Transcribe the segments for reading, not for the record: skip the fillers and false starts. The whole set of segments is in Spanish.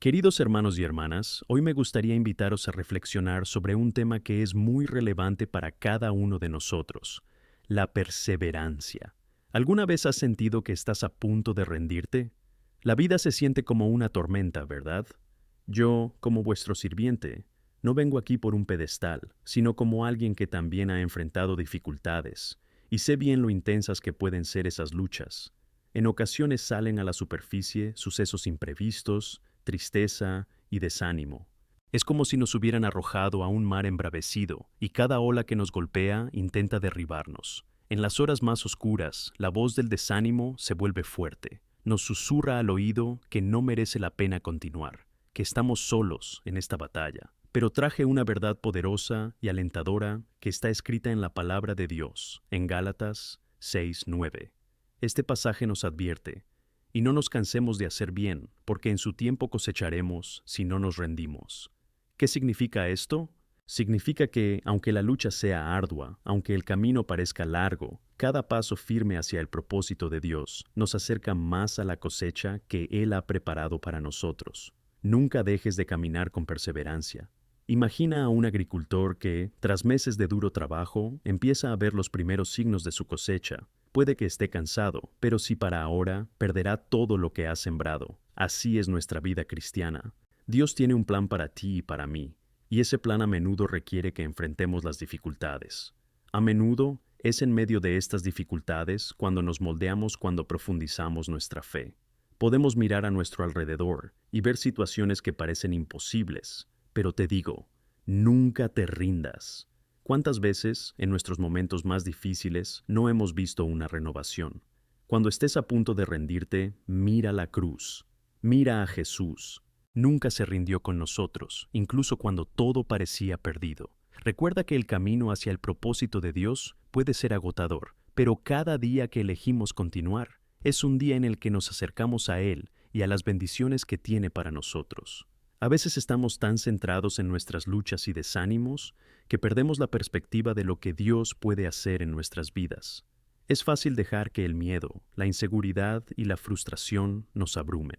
Queridos hermanos y hermanas, hoy me gustaría invitaros a reflexionar sobre un tema que es muy relevante para cada uno de nosotros, la perseverancia. ¿Alguna vez has sentido que estás a punto de rendirte? La vida se siente como una tormenta, ¿verdad? Yo, como vuestro sirviente, no vengo aquí por un pedestal, sino como alguien que también ha enfrentado dificultades, y sé bien lo intensas que pueden ser esas luchas. En ocasiones salen a la superficie sucesos imprevistos, tristeza y desánimo. Es como si nos hubieran arrojado a un mar embravecido y cada ola que nos golpea intenta derribarnos. En las horas más oscuras, la voz del desánimo se vuelve fuerte. Nos susurra al oído que no merece la pena continuar, que estamos solos en esta batalla. Pero traje una verdad poderosa y alentadora que está escrita en la palabra de Dios, en Gálatas 6:9. Este pasaje nos advierte: y no nos cansemos de hacer bien, porque en su tiempo cosecharemos si no nos rendimos. ¿Qué significa esto? Significa que, aunque la lucha sea ardua, aunque el camino parezca largo, cada paso firme hacia el propósito de Dios nos acerca más a la cosecha que Él ha preparado para nosotros. Nunca dejes de caminar con perseverancia. Imagina a un agricultor que, tras meses de duro trabajo, empieza a ver los primeros signos de su cosecha. Puede que esté cansado, pero si para ahora, perderá todo lo que ha sembrado. Así es nuestra vida cristiana. Dios tiene un plan para ti y para mí, y ese plan a menudo requiere que enfrentemos las dificultades. A menudo es en medio de estas dificultades cuando nos moldeamos, cuando profundizamos nuestra fe. Podemos mirar a nuestro alrededor y ver situaciones que parecen imposibles, pero te digo, nunca te rindas. ¿Cuántas veces, en nuestros momentos más difíciles, no hemos visto una renovación? Cuando estés a punto de rendirte, mira la cruz. Mira a Jesús. Nunca se rindió con nosotros, incluso cuando todo parecía perdido. Recuerda que el camino hacia el propósito de Dios puede ser agotador, pero cada día que elegimos continuar es un día en el que nos acercamos a Él y a las bendiciones que tiene para nosotros. A veces estamos tan centrados en nuestras luchas y desánimos que perdemos la perspectiva de lo que Dios puede hacer en nuestras vidas. Es fácil dejar que el miedo, la inseguridad y la frustración nos abrumen.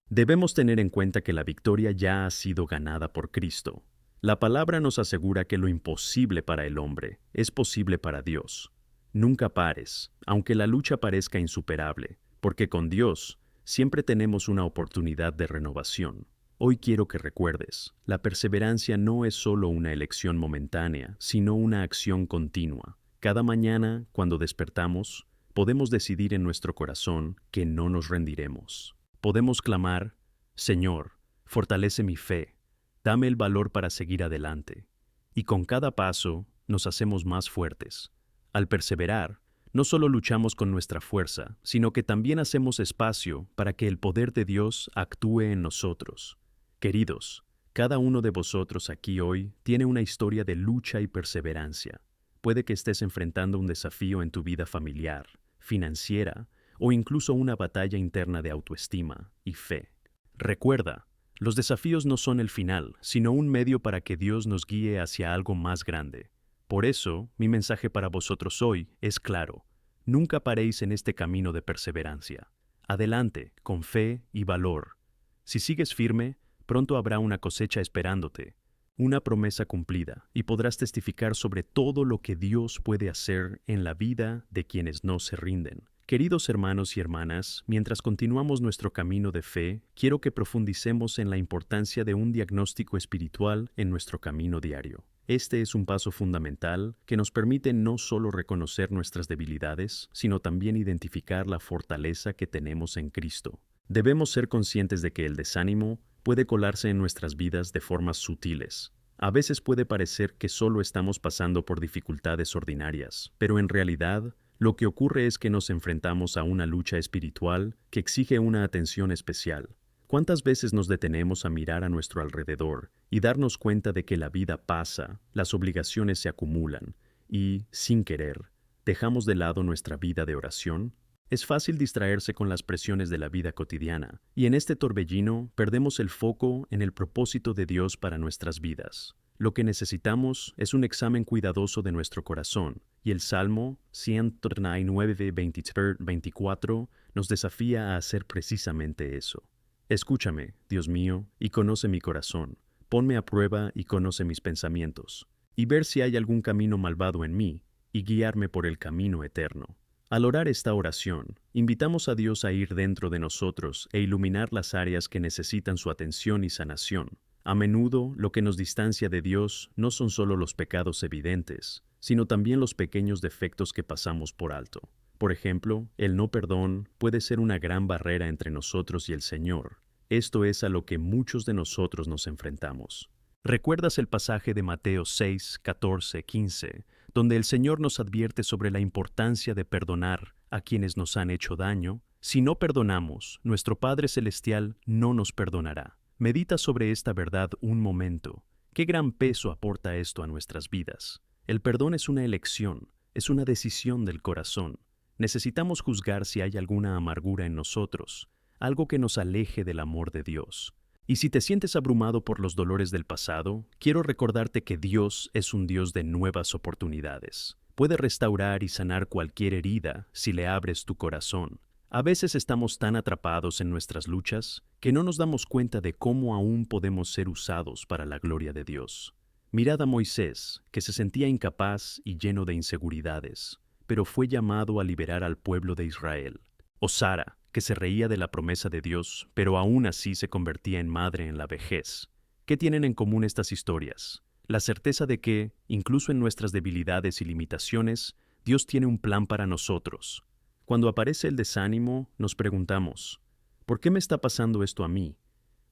Debemos tener en cuenta que la victoria ya ha sido ganada por Cristo. La palabra nos asegura que lo imposible para el hombre es posible para Dios. Nunca pares, aunque la lucha parezca insuperable, porque con Dios siempre tenemos una oportunidad de renovación. Hoy quiero que recuerdes, la perseverancia no es solo una elección momentánea, sino una acción continua. Cada mañana, cuando despertamos, podemos decidir en nuestro corazón que no nos rendiremos. Podemos clamar: Señor, fortalece mi fe, dame el valor para seguir adelante. Y con cada paso nos hacemos más fuertes. Al perseverar, no solo luchamos con nuestra fuerza, sino que también hacemos espacio para que el poder de Dios actúe en nosotros. Queridos, cada uno de vosotros aquí hoy tiene una historia de lucha y perseverancia. Puede que estés enfrentando un desafío en tu vida familiar, financiera, o incluso una batalla interna de autoestima y fe. Recuerda, los desafíos no son el final, sino un medio para que Dios nos guíe hacia algo más grande. Por eso, mi mensaje para vosotros hoy es claro: nunca paréis en este camino de perseverancia. Adelante, con fe y valor. Si sigues firme, pronto habrá una cosecha esperándote, una promesa cumplida, y podrás testificar sobre todo lo que Dios puede hacer en la vida de quienes no se rinden. Queridos hermanos y hermanas, mientras continuamos nuestro camino de fe, quiero que profundicemos en la importancia de un diagnóstico espiritual en nuestro camino diario. Este es un paso fundamental que nos permite no solo reconocer nuestras debilidades, sino también identificar la fortaleza que tenemos en Cristo. Debemos ser conscientes de que el desánimo puede colarse en nuestras vidas de formas sutiles. A veces puede parecer que solo estamos pasando por dificultades ordinarias, pero en realidad, lo que ocurre es que nos enfrentamos a una lucha espiritual que exige una atención especial. ¿Cuántas veces nos detenemos a mirar a nuestro alrededor y darnos cuenta de que la vida pasa, las obligaciones se acumulan y, sin querer, dejamos de lado nuestra vida de oración? Es fácil distraerse con las presiones de la vida cotidiana, y en este torbellino perdemos el foco en el propósito de Dios para nuestras vidas. Lo que necesitamos es un examen cuidadoso de nuestro corazón, y el Salmo 139, 23, 24 nos desafía a hacer precisamente eso. Escúchame, Dios mío, y conoce mi corazón. Ponme a prueba y conoce mis pensamientos, y ver si hay algún camino malvado en mí, y guiarme por el camino eterno. Al orar esta oración, invitamos a Dios a ir dentro de nosotros e iluminar las áreas que necesitan su atención y sanación. A menudo, lo que nos distancia de Dios no son solo los pecados evidentes, sino también los pequeños defectos que pasamos por alto. Por ejemplo, el no perdón puede ser una gran barrera entre nosotros y el Señor. Esto es a lo que muchos de nosotros nos enfrentamos. ¿Recuerdas el pasaje de Mateo 6, 14, 15, donde el Señor nos advierte sobre la importancia de perdonar a quienes nos han hecho daño? Si no perdonamos, nuestro Padre Celestial no nos perdonará. Medita sobre esta verdad un momento. ¿Qué gran peso aporta esto a nuestras vidas? El perdón es una elección, es una decisión del corazón. Necesitamos juzgar si hay alguna amargura en nosotros, algo que nos aleje del amor de Dios. Y si te sientes abrumado por los dolores del pasado, quiero recordarte que Dios es un Dios de nuevas oportunidades. Puede restaurar y sanar cualquier herida si le abres tu corazón. A veces estamos tan atrapados en nuestras luchas que no nos damos cuenta de cómo aún podemos ser usados para la gloria de Dios. Mirad a Moisés, que se sentía incapaz y lleno de inseguridades, pero fue llamado a liberar al pueblo de Israel. O Sara, que se reía de la promesa de Dios, pero aún así se convertía en madre en la vejez. ¿Qué tienen en común estas historias? La certeza de que, incluso en nuestras debilidades y limitaciones, Dios tiene un plan para nosotros. Cuando aparece el desánimo, nos preguntamos, ¿por qué me está pasando esto a mí?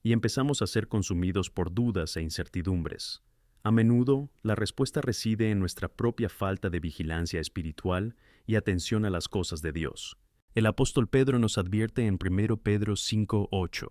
Y empezamos a ser consumidos por dudas e incertidumbres. A menudo, la respuesta reside en nuestra propia falta de vigilancia espiritual y atención a las cosas de Dios. El apóstol Pedro nos advierte en 1 Pedro 5:8.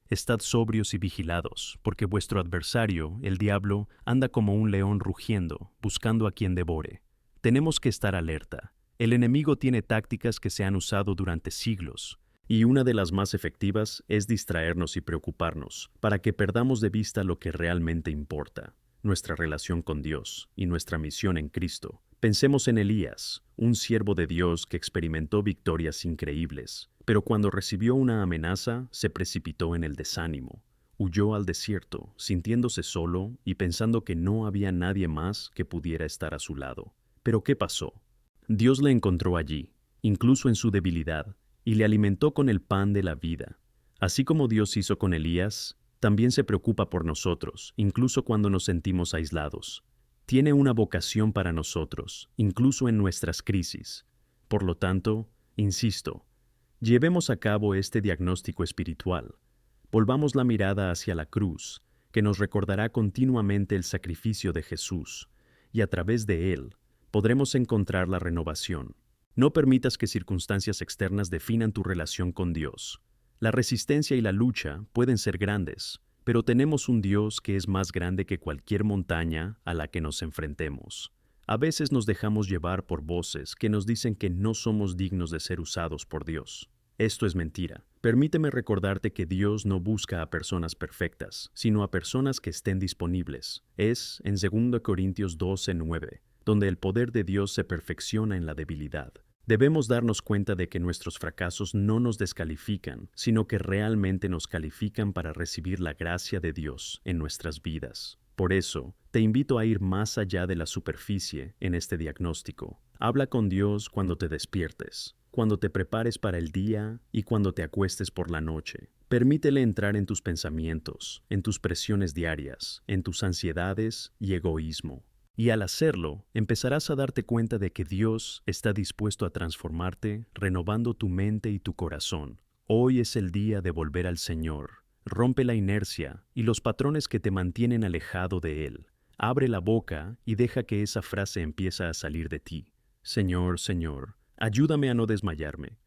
Estad sobrios y vigilados, porque vuestro adversario, el diablo, anda como un león rugiendo, buscando a quien devore. Tenemos que estar alerta. El enemigo tiene tácticas que se han usado durante siglos, y una de las más efectivas es distraernos y preocuparnos, para que perdamos de vista lo que realmente importa, nuestra relación con Dios y nuestra misión en Cristo. Pensemos en Elías, un siervo de Dios que experimentó victorias increíbles, pero cuando recibió una amenaza se precipitó en el desánimo. Huyó al desierto, sintiéndose solo y pensando que no había nadie más que pudiera estar a su lado. ¿Pero qué pasó? Dios le encontró allí, incluso en su debilidad, y le alimentó con el pan de la vida. Así como Dios hizo con Elías, también se preocupa por nosotros, incluso cuando nos sentimos aislados. Tiene una vocación para nosotros, incluso en nuestras crisis. Por lo tanto, insisto, llevemos a cabo este diagnóstico espiritual. Volvamos la mirada hacia la cruz, que nos recordará continuamente el sacrificio de Jesús, y a través de él, podremos encontrar la renovación. No permitas que circunstancias externas definan tu relación con Dios. La resistencia y la lucha pueden ser grandes, pero tenemos un Dios que es más grande que cualquier montaña a la que nos enfrentemos. A veces nos dejamos llevar por voces que nos dicen que no somos dignos de ser usados por Dios. Esto es mentira. Permíteme recordarte que Dios no busca a personas perfectas, sino a personas que estén disponibles. Es en 2 Corintios 12:9. Donde el poder de Dios se perfecciona en la debilidad. Debemos darnos cuenta de que nuestros fracasos no nos descalifican, sino que realmente nos califican para recibir la gracia de Dios en nuestras vidas. Por eso, te invito a ir más allá de la superficie en este diagnóstico. Habla con Dios cuando te despiertes, cuando te prepares para el día y cuando te acuestes por la noche. Permítele entrar en tus pensamientos, en tus presiones diarias, en tus ansiedades y egoísmo. Y al hacerlo, empezarás a darte cuenta de que Dios está dispuesto a transformarte, renovando tu mente y tu corazón. Hoy es el día de volver al Señor. Rompe la inercia y los patrones que te mantienen alejado de Él. Abre la boca y deja que esa frase empiece a salir de ti. Señor, Señor, ayúdame a no desmayarme.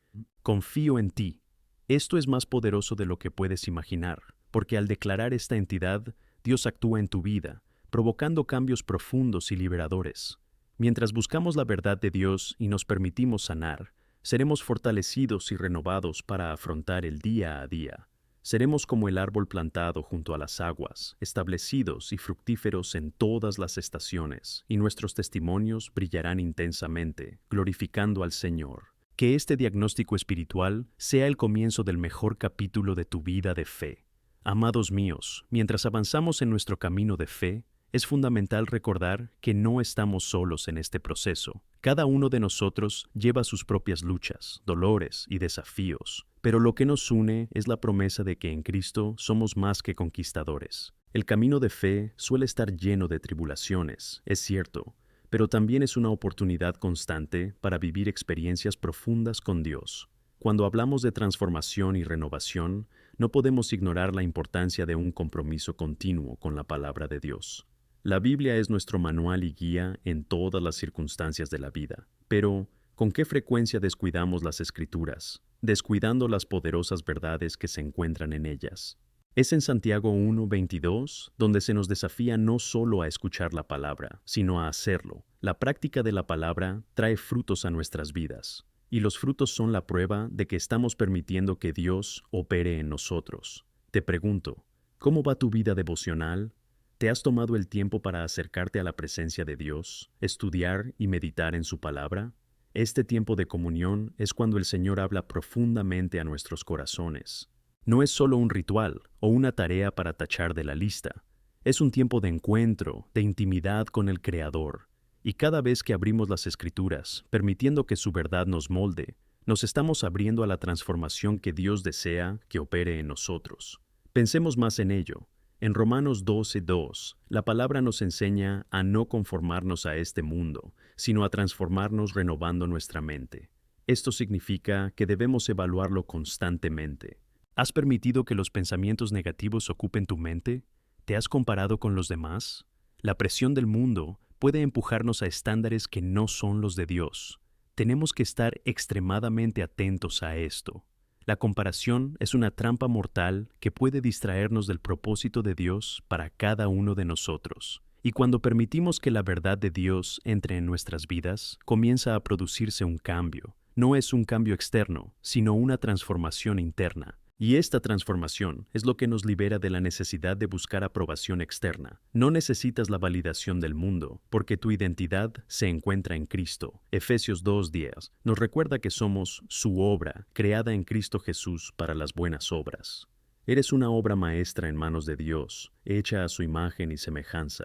Confío en ti. Esto es más poderoso de lo que puedes imaginar, porque al declarar esta entidad, Dios actúa en tu vida, provocando cambios profundos y liberadores. Mientras buscamos la verdad de Dios y nos permitimos sanar, seremos fortalecidos y renovados para afrontar el día a día. Seremos como el árbol plantado junto a las aguas, establecidos y fructíferos en todas las estaciones, y nuestros testimonios brillarán intensamente, glorificando al Señor. Que este diagnóstico espiritual sea el comienzo del mejor capítulo de tu vida de fe. Amados míos, mientras avanzamos en nuestro camino de fe, es fundamental recordar que no estamos solos en este proceso. Cada uno de nosotros lleva sus propias luchas, dolores y desafíos, pero lo que nos une es la promesa de que en Cristo somos más que conquistadores. El camino de fe suele estar lleno de tribulaciones, es cierto, pero también es una oportunidad constante para vivir experiencias profundas con Dios. Cuando hablamos de transformación y renovación, no podemos ignorar la importancia de un compromiso continuo con la palabra de Dios. La Biblia es nuestro manual y guía en todas las circunstancias de la vida, pero ¿con qué frecuencia descuidamos las Escrituras, descuidando las poderosas verdades que se encuentran en ellas? Es en Santiago 1:22 donde se nos desafía no solo a escuchar la palabra, sino a hacerlo. La práctica de la palabra trae frutos a nuestras vidas, y los frutos son la prueba de que estamos permitiendo que Dios opere en nosotros. Te pregunto, ¿cómo va tu vida devocional? ¿Te has tomado el tiempo para acercarte a la presencia de Dios, estudiar y meditar en su palabra? Este tiempo de comunión es cuando el Señor habla profundamente a nuestros corazones. No es solo un ritual o una tarea para tachar de la lista. Es un tiempo de encuentro, de intimidad con el Creador. Y cada vez que abrimos las Escrituras, permitiendo que su verdad nos molde, nos estamos abriendo a la transformación que Dios desea que opere en nosotros. Pensemos más en ello. En Romanos 12:2, la palabra nos enseña a no conformarnos a este mundo, sino a transformarnos renovando nuestra mente. Esto significa que debemos evaluarlo constantemente. ¿Has permitido que los pensamientos negativos ocupen tu mente? ¿Te has comparado con los demás? La presión del mundo puede empujarnos a estándares que no son los de Dios. Tenemos que estar extremadamente atentos a esto. La comparación es una trampa mortal que puede distraernos del propósito de Dios para cada uno de nosotros. Y cuando permitimos que la verdad de Dios entre en nuestras vidas, comienza a producirse un cambio. No es un cambio externo, sino una transformación interna. Y esta transformación es lo que nos libera de la necesidad de buscar aprobación externa. No necesitas la validación del mundo, porque tu identidad se encuentra en Cristo. Efesios 2:10 nos recuerda que somos su obra, creada en Cristo Jesús para las buenas obras. Eres una obra maestra en manos de Dios, hecha a su imagen y semejanza.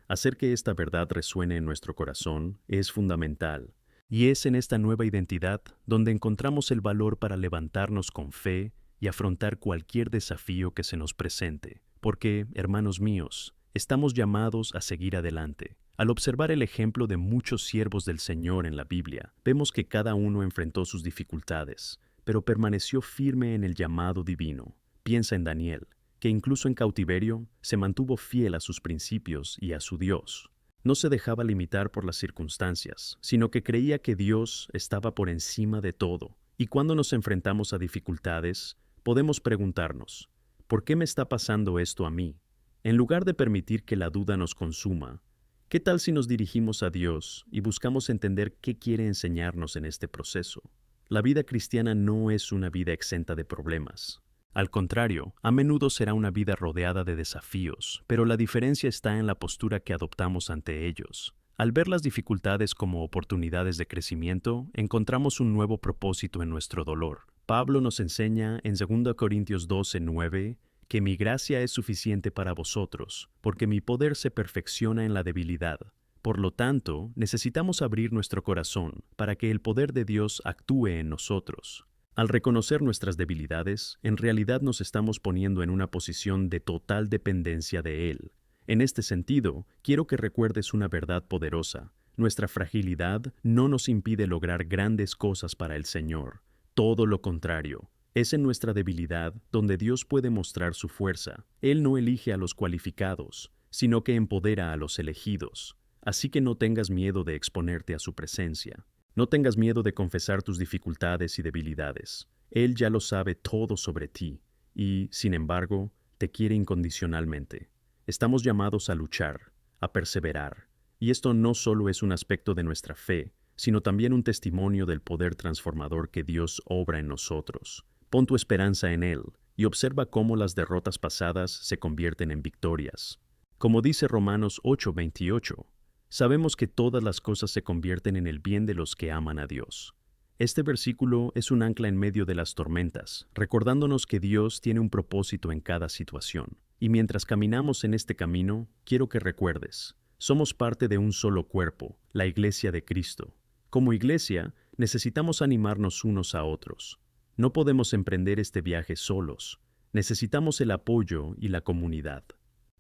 Hacer que esta verdad resuene en nuestro corazón es fundamental. Y es en esta nueva identidad donde encontramos el valor para levantarnos con fe y afrontar cualquier desafío que se nos presente, porque, hermanos míos, estamos llamados a seguir adelante. Al observar el ejemplo de muchos siervos del Señor en la Biblia, vemos que cada uno enfrentó sus dificultades, pero permaneció firme en el llamado divino. Piensa en Daniel, que incluso en cautiverio se mantuvo fiel a sus principios y a su Dios. No se dejaba limitar por las circunstancias, sino que creía que Dios estaba por encima de todo. Y cuando nos enfrentamos a dificultades, podemos preguntarnos, ¿por qué me está pasando esto a mí? En lugar de permitir que la duda nos consuma, ¿qué tal si nos dirigimos a Dios y buscamos entender qué quiere enseñarnos en este proceso? La vida cristiana no es una vida exenta de problemas. Al contrario, a menudo será una vida rodeada de desafíos, pero la diferencia está en la postura que adoptamos ante ellos. Al ver las dificultades como oportunidades de crecimiento, encontramos un nuevo propósito en nuestro dolor. Pablo nos enseña en 2 Corintios 12:9 que mi gracia es suficiente para vosotros, porque mi poder se perfecciona en la debilidad. Por lo tanto, necesitamos abrir nuestro corazón para que el poder de Dios actúe en nosotros. Al reconocer nuestras debilidades, en realidad nos estamos poniendo en una posición de total dependencia de Él. En este sentido, quiero que recuerdes una verdad poderosa. Nuestra fragilidad no nos impide lograr grandes cosas para el Señor. Todo lo contrario. Es en nuestra debilidad donde Dios puede mostrar su fuerza. Él no elige a los cualificados, sino que empodera a los elegidos. Así que no tengas miedo de exponerte a su presencia. No tengas miedo de confesar tus dificultades y debilidades. Él ya lo sabe todo sobre ti y, sin embargo, te quiere incondicionalmente. Estamos llamados a luchar, a perseverar, y esto no solo es un aspecto de nuestra fe, sino también un testimonio del poder transformador que Dios obra en nosotros. Pon tu esperanza en Él y observa cómo las derrotas pasadas se convierten en victorias. Como dice Romanos 8:28, sabemos que todas las cosas se convierten en el bien de los que aman a Dios. Este versículo es un ancla en medio de las tormentas, recordándonos que Dios tiene un propósito en cada situación. Y mientras caminamos en este camino, quiero que recuerdes, somos parte de un solo cuerpo, la Iglesia de Cristo. Como iglesia, necesitamos animarnos unos a otros. No podemos emprender este viaje solos. Necesitamos el apoyo y la comunidad.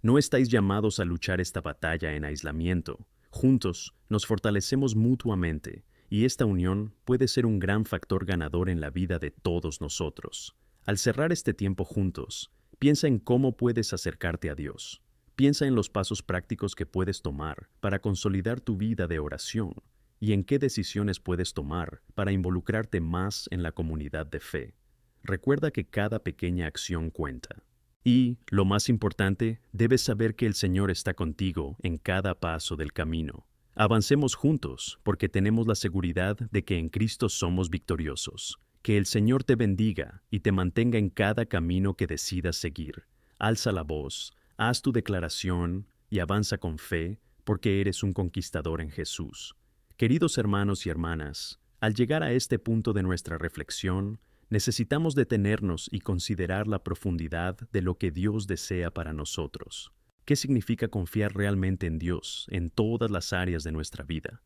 No estáis llamados a luchar esta batalla en aislamiento. Juntos nos fortalecemos mutuamente, y esta unión puede ser un gran factor ganador en la vida de todos nosotros. Al cerrar este tiempo juntos, piensa en cómo puedes acercarte a Dios. Piensa en los pasos prácticos que puedes tomar para consolidar tu vida de oración y en qué decisiones puedes tomar para involucrarte más en la comunidad de fe. Recuerda que cada pequeña acción cuenta. Y, lo más importante, debes saber que el Señor está contigo en cada paso del camino. Avancemos juntos, porque tenemos la seguridad de que en Cristo somos victoriosos. Que el Señor te bendiga y te mantenga en cada camino que decidas seguir. Alza la voz, haz tu declaración y avanza con fe, porque eres un conquistador en Jesús. Queridos hermanos y hermanas, al llegar a este punto de nuestra reflexión, necesitamos detenernos y considerar la profundidad de lo que Dios desea para nosotros. ¿Qué significa confiar realmente en Dios en todas las áreas de nuestra vida?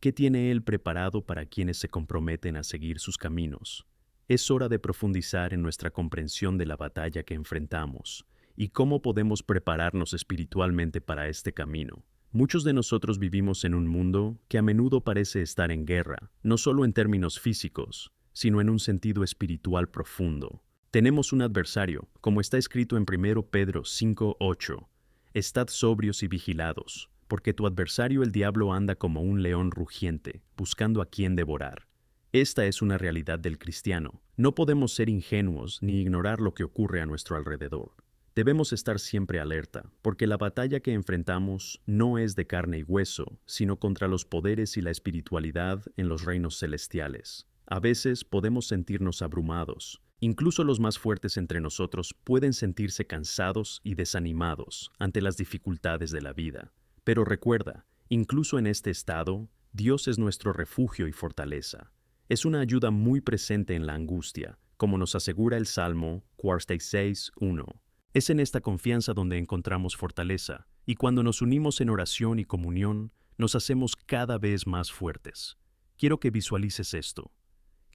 ¿Qué tiene Él preparado para quienes se comprometen a seguir sus caminos? Es hora de profundizar en nuestra comprensión de la batalla que enfrentamos y cómo podemos prepararnos espiritualmente para este camino. Muchos de nosotros vivimos en un mundo que a menudo parece estar en guerra, no solo en términos físicos, sino en un sentido espiritual profundo. Tenemos un adversario, como está escrito en 1 Pedro 5:8. Estad sobrios y vigilados, porque tu adversario el diablo anda como un león rugiente, buscando a quien devorar. Esta es una realidad del cristiano. No podemos ser ingenuos ni ignorar lo que ocurre a nuestro alrededor. Debemos estar siempre alerta, porque la batalla que enfrentamos no es de carne y hueso, sino contra los poderes y la espiritualidad en los reinos celestiales. A veces podemos sentirnos abrumados. Incluso los más fuertes entre nosotros pueden sentirse cansados y desanimados ante las dificultades de la vida. Pero recuerda, incluso en este estado, Dios es nuestro refugio y fortaleza. Es una ayuda muy presente en la angustia, como nos asegura el Salmo 46:1. Es en esta confianza donde encontramos fortaleza, y cuando nos unimos en oración y comunión, nos hacemos cada vez más fuertes. Quiero que visualices esto.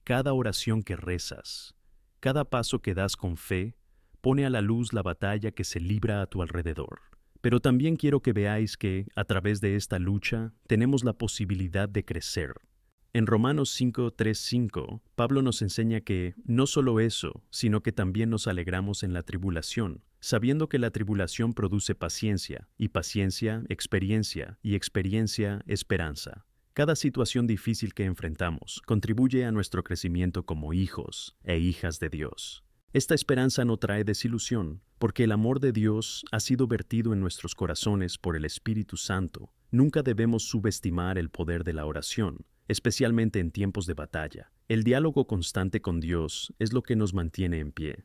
Cada oración que rezas, cada paso que das con fe, pone a la luz la batalla que se libra a tu alrededor. Pero también quiero que veáis que, a través de esta lucha, tenemos la posibilidad de crecer. En Romanos 5:3-5, Pablo nos enseña que no solo eso, sino que también nos alegramos en la tribulación, sabiendo que la tribulación produce paciencia, y paciencia, experiencia, y experiencia, esperanza. Cada situación difícil que enfrentamos contribuye a nuestro crecimiento como hijos e hijas de Dios. Esta esperanza no trae desilusión, porque el amor de Dios ha sido vertido en nuestros corazones por el Espíritu Santo. Nunca debemos subestimar el poder de la oración, especialmente en tiempos de batalla. El diálogo constante con Dios es lo que nos mantiene en pie.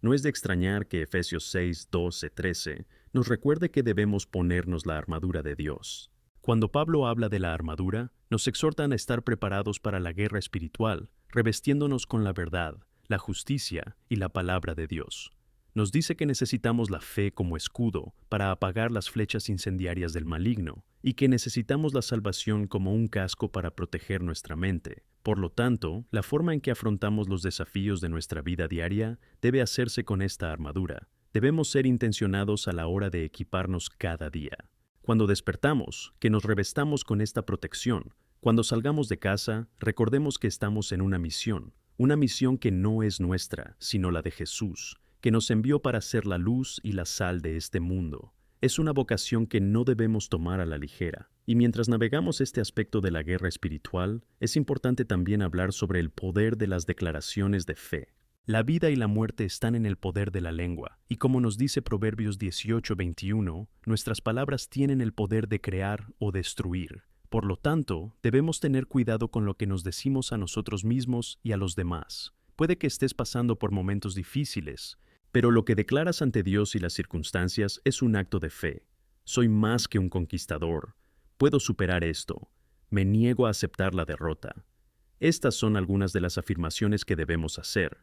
No es de extrañar que Efesios 6:12-13 nos recuerde que debemos ponernos la armadura de Dios. Cuando Pablo habla de la armadura, nos exhortan a estar preparados para la guerra espiritual, revestiéndonos con la verdad, la justicia y la palabra de Dios. Nos dice que necesitamos la fe como escudo para apagar las flechas incendiarias del maligno y que necesitamos la salvación como un casco para proteger nuestra mente. Por lo tanto, la forma en que afrontamos los desafíos de nuestra vida diaria debe hacerse con esta armadura. Debemos ser intencionados a la hora de equiparnos cada día. Cuando despertamos, que nos revestamos con esta protección. Cuando salgamos de casa, recordemos que estamos en una misión que no es nuestra, sino la de Jesús, que nos envió para ser la luz y la sal de este mundo. Es una vocación que no debemos tomar a la ligera. Y mientras navegamos este aspecto de la guerra espiritual, es importante también hablar sobre el poder de las declaraciones de fe. La vida y la muerte están en el poder de la lengua, y como nos dice Proverbios 18:21, nuestras palabras tienen el poder de crear o destruir. Por lo tanto, debemos tener cuidado con lo que nos decimos a nosotros mismos y a los demás. Puede que estés pasando por momentos difíciles, pero lo que declaras ante Dios y las circunstancias es un acto de fe. Soy más que un conquistador. Puedo superar esto. Me niego a aceptar la derrota. Estas son algunas de las afirmaciones que debemos hacer.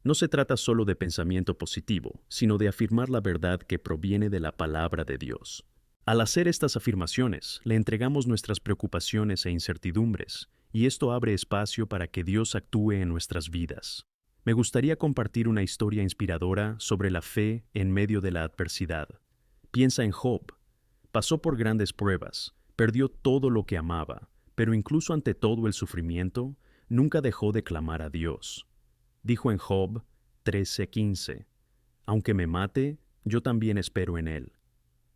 No se trata solo de pensamiento positivo, sino de afirmar la verdad que proviene de la palabra de Dios. Al hacer estas afirmaciones, le entregamos nuestras preocupaciones e incertidumbres, y esto abre espacio para que Dios actúe en nuestras vidas. Me gustaría compartir una historia inspiradora sobre la fe en medio de la adversidad. Piensa en Job. Pasó por grandes pruebas, perdió todo lo que amaba, pero incluso ante todo el sufrimiento, nunca dejó de clamar a Dios. Dijo en Job 13:15, aunque me mate, yo también espero en Él.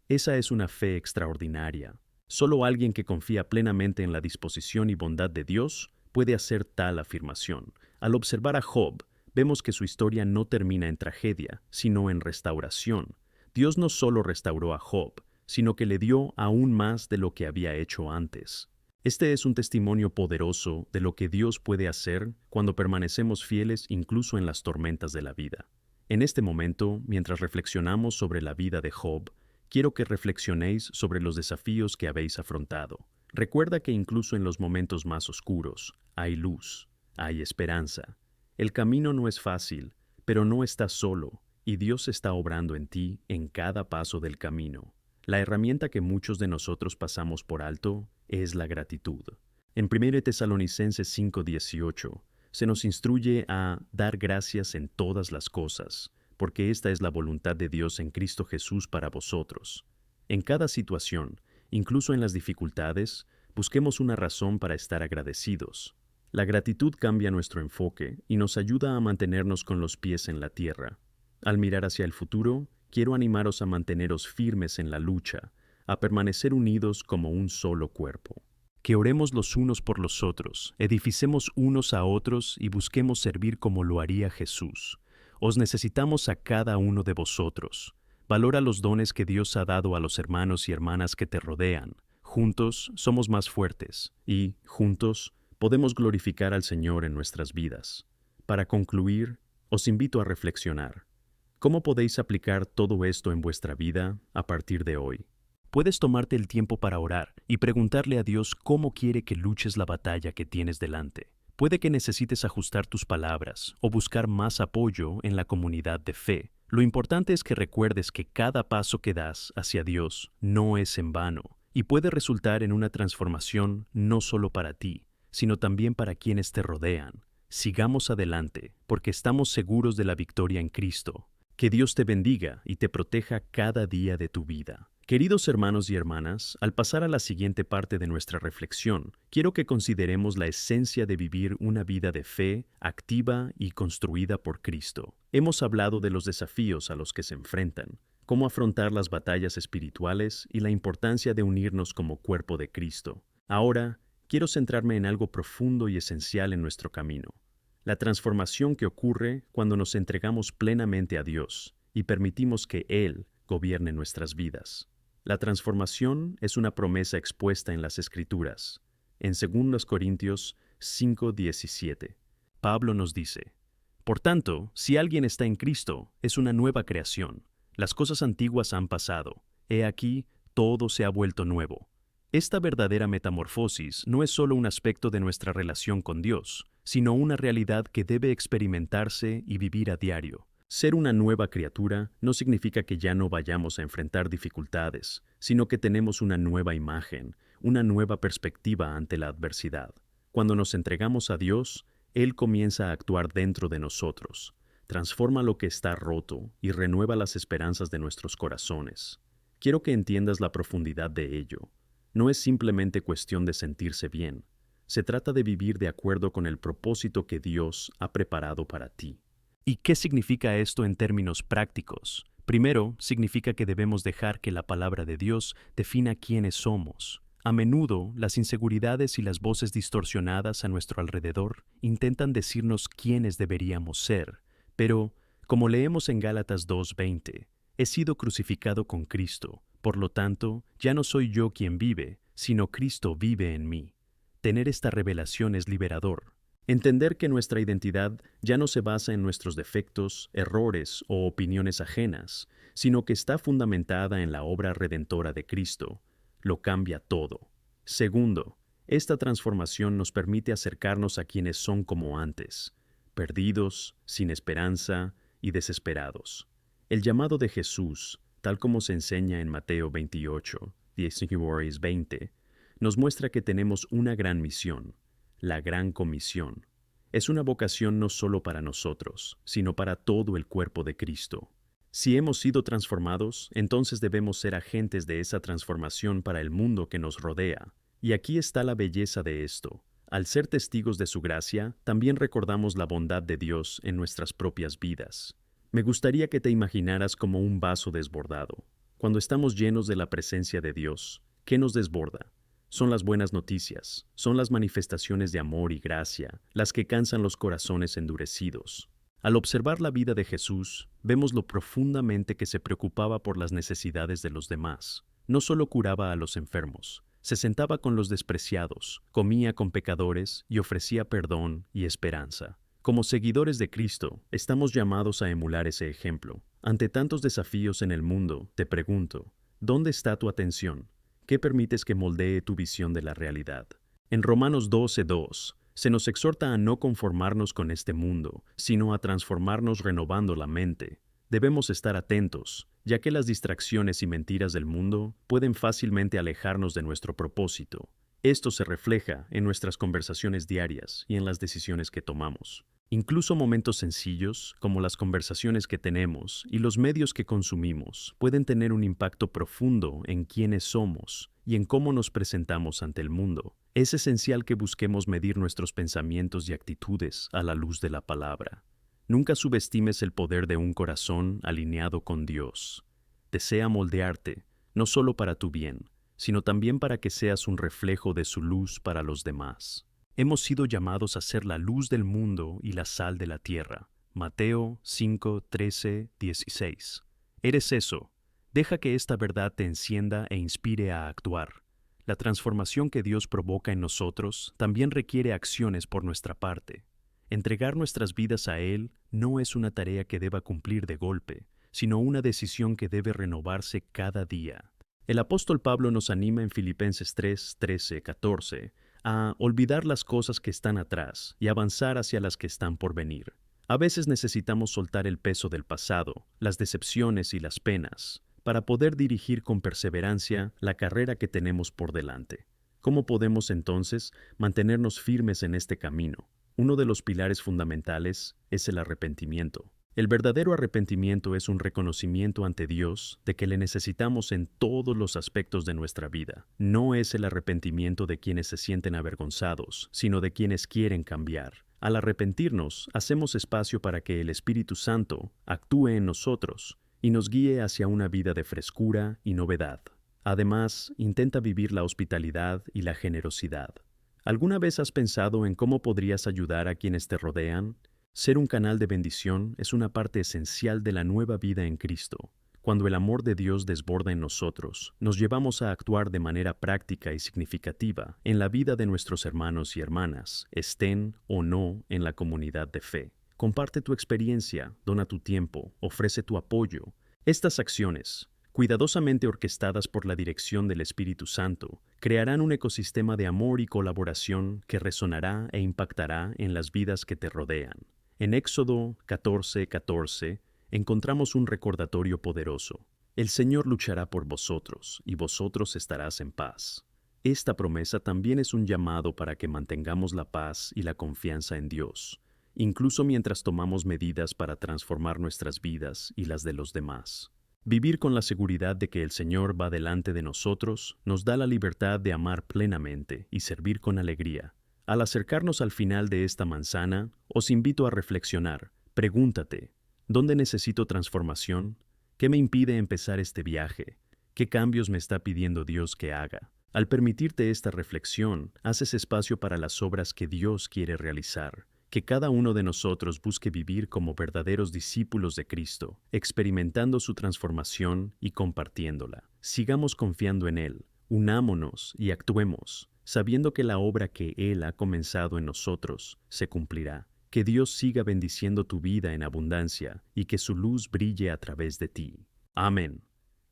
Esa es una fe extraordinaria. Solo alguien que confía plenamente en la disposición y bondad de Dios puede hacer tal afirmación. Al observar a Job, vemos que su historia no termina en tragedia, sino en restauración. Dios no solo restauró a Job, sino que le dio aún más de lo que había hecho antes. Este es un testimonio poderoso de lo que Dios puede hacer cuando permanecemos fieles incluso en las tormentas de la vida. En este momento, mientras reflexionamos sobre la vida de Job, quiero que reflexionéis sobre los desafíos que habéis afrontado. Recuerda que incluso en los momentos más oscuros hay luz, hay esperanza. El camino no es fácil, pero no estás solo, y Dios está obrando en ti en cada paso del camino. La herramienta que muchos de nosotros pasamos por alto es la gratitud. En 1 Tesalonicenses 5:18 se nos instruye a dar gracias en todas las cosas, porque esta es la voluntad de Dios en Cristo Jesús para vosotros. En cada situación, incluso en las dificultades, busquemos una razón para estar agradecidos. La gratitud cambia nuestro enfoque y nos ayuda a mantenernos con los pies en la tierra. Al mirar hacia el futuro, quiero animaros a manteneros firmes en la lucha, a permanecer unidos como un solo cuerpo. Que oremos los unos por los otros, edificemos unos a otros y busquemos servir como lo haría Jesús. Os necesitamos a cada uno de vosotros. Valora los dones que Dios ha dado a los hermanos y hermanas que te rodean. Juntos somos más fuertes y, juntos, podemos glorificar al Señor en nuestras vidas. Para concluir, os invito a reflexionar. ¿Cómo podéis aplicar todo esto en vuestra vida a partir de hoy? Puedes tomarte el tiempo para orar y preguntarle a Dios cómo quiere que luches la batalla que tienes delante. Puede que necesites ajustar tus palabras o buscar más apoyo en la comunidad de fe. Lo importante es que recuerdes que cada paso que das hacia Dios no es en vano y puede resultar en una transformación no solo para ti, sino también para quienes te rodean. Sigamos adelante porque estamos seguros de la victoria en Cristo. Que Dios te bendiga y te proteja cada día de tu vida. Queridos hermanos y hermanas, al pasar a la siguiente parte de nuestra reflexión, quiero que consideremos la esencia de vivir una vida de fe, activa y construida por Cristo. Hemos hablado de los desafíos a los que se enfrentan, cómo afrontar las batallas espirituales y la importancia de unirnos como cuerpo de Cristo. Ahora, quiero centrarme en algo profundo y esencial en nuestro camino. La transformación que ocurre cuando nos entregamos plenamente a Dios y permitimos que Él gobierne nuestras vidas. La transformación es una promesa expuesta en las Escrituras. En 2 Corintios 5:17, Pablo nos dice: Por tanto, si alguien está en Cristo, es una nueva creación. Las cosas antiguas han pasado. He aquí, todo se ha vuelto nuevo. Esta verdadera metamorfosis no es solo un aspecto de nuestra relación con Dios, sino una realidad que debe experimentarse y vivir a diario. Ser una nueva criatura no significa que ya no vayamos a enfrentar dificultades, sino que tenemos una nueva imagen, una nueva perspectiva ante la adversidad. Cuando nos entregamos a Dios, Él comienza a actuar dentro de nosotros, transforma lo que está roto y renueva las esperanzas de nuestros corazones. Quiero que entiendas la profundidad de ello. No es simplemente cuestión de sentirse bien. Se trata de vivir de acuerdo con el propósito que Dios ha preparado para ti. ¿Y qué significa esto en términos prácticos? Primero, significa que debemos dejar que la palabra de Dios defina quiénes somos. A menudo, las inseguridades y las voces distorsionadas a nuestro alrededor intentan decirnos quiénes deberíamos ser. Pero, como leemos en Gálatas 2:20, he sido crucificado con Cristo. Por lo tanto, ya no soy yo quien vive, sino Cristo vive en mí. Tener esta revelación es liberador. Entender que nuestra identidad ya no se basa en nuestros defectos, errores o opiniones ajenas, sino que está fundamentada en la obra redentora de Cristo, lo cambia todo. Segundo, Esta transformación nos permite acercarnos a quienes son como antes, perdidos, sin esperanza y desesperados. El llamado de Jesús, tal como se enseña en Mateo 28, 19-20, nos muestra que tenemos una gran misión, la Gran Comisión. Es una vocación no solo para nosotros, sino para todo el cuerpo de Cristo. Si hemos sido transformados, entonces debemos ser agentes de esa transformación para el mundo que nos rodea. Y aquí está la belleza de esto. Al ser testigos de su gracia, también recordamos la bondad de Dios en nuestras propias vidas. Me gustaría que te imaginaras como un vaso desbordado. Cuando estamos llenos de la presencia de Dios, ¿qué nos desborda? Son las buenas noticias, son las manifestaciones de amor y gracia, las que cansan los corazones endurecidos. Al observar la vida de Jesús, vemos lo profundamente que se preocupaba por las necesidades de los demás. No solo curaba a los enfermos, se sentaba con los despreciados, comía con pecadores y ofrecía perdón y esperanza. Como seguidores de Cristo, estamos llamados a emular ese ejemplo. Ante tantos desafíos en el mundo, te pregunto, ¿dónde está tu atención? ¿Qué permites que moldee tu visión de la realidad? En Romanos 12:2, se nos exhorta a no conformarnos con este mundo, sino a transformarnos renovando la mente. Debemos estar atentos, ya que las distracciones y mentiras del mundo pueden fácilmente alejarnos de nuestro propósito. Esto se refleja en nuestras conversaciones diarias y en las decisiones que tomamos. Incluso momentos sencillos, como las conversaciones que tenemos y los medios que consumimos, pueden tener un impacto profundo en quiénes somos y en cómo nos presentamos ante el mundo. Es esencial que busquemos medir nuestros pensamientos y actitudes a la luz de la palabra. Nunca subestimes el poder de un corazón alineado con Dios. Desea moldearte, no solo para tu bien, sino también para que seas un reflejo de su luz para los demás. Hemos sido llamados a ser la luz del mundo y la sal de la tierra. Mateo 5:13-16. Eres eso. Deja que esta verdad te encienda e inspire a actuar. La transformación que Dios provoca en nosotros también requiere acciones por nuestra parte. Entregar nuestras vidas a Él no es una tarea que deba cumplir de golpe, sino una decisión que debe renovarse cada día. El apóstol Pablo nos anima en Filipenses 3:13-14 a olvidar las cosas que están atrás y avanzar hacia las que están por venir. A veces necesitamos soltar el peso del pasado, las decepciones y las penas, para poder dirigir con perseverancia la carrera que tenemos por delante. ¿Cómo podemos entonces mantenernos firmes en este camino? Uno de los pilares fundamentales es el arrepentimiento. El verdadero arrepentimiento es un reconocimiento ante Dios de que le necesitamos en todos los aspectos de nuestra vida. No es el arrepentimiento de quienes se sienten avergonzados, sino de quienes quieren cambiar. Al arrepentirnos, hacemos espacio para que el Espíritu Santo actúe en nosotros y nos guíe hacia una vida de frescura y novedad. Además, intenta vivir la hospitalidad y la generosidad. ¿Alguna vez has pensado en cómo podrías ayudar a quienes te rodean? Ser un canal de bendición es una parte esencial de la nueva vida en Cristo. Cuando el amor de Dios desborda en nosotros, nos llevamos a actuar de manera práctica y significativa en la vida de nuestros hermanos y hermanas, estén o no en la comunidad de fe. Comparte tu experiencia, dona tu tiempo, ofrece tu apoyo. Estas acciones, cuidadosamente orquestadas por la dirección del Espíritu Santo, crearán un ecosistema de amor y colaboración que resonará e impactará en las vidas que te rodean. En Éxodo 14:14 encontramos un recordatorio poderoso. El Señor luchará por vosotros, y vosotros estarás en paz. Esta promesa también es un llamado para que mantengamos la paz y la confianza en Dios, incluso mientras tomamos medidas para transformar nuestras vidas y las de los demás. Vivir con la seguridad de que el Señor va delante de nosotros nos da la libertad de amar plenamente y servir con alegría. Al acercarnos al final de esta manzana, os invito a reflexionar. Pregúntate, ¿dónde necesito transformación? ¿Qué me impide empezar este viaje? ¿Qué cambios me está pidiendo Dios que haga? Al permitirte esta reflexión, haces espacio para las obras que Dios quiere realizar. Que cada uno de nosotros busque vivir como verdaderos discípulos de Cristo, experimentando su transformación y compartiéndola. Sigamos confiando en Él, unámonos y actuemos, sabiendo que la obra que Él ha comenzado en nosotros se cumplirá. Que Dios siga bendiciendo tu vida en abundancia y que su luz brille a través de ti. Amén.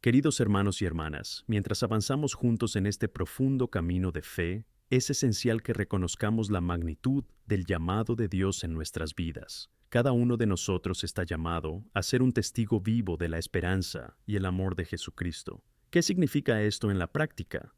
Queridos hermanos y hermanas, mientras avanzamos juntos en este profundo camino de fe, Es esencial que reconozcamos la magnitud del llamado de Dios en nuestras vidas. Cada uno de nosotros está llamado a ser un testigo vivo de la esperanza y el amor de Jesucristo. ¿Qué significa esto en la práctica?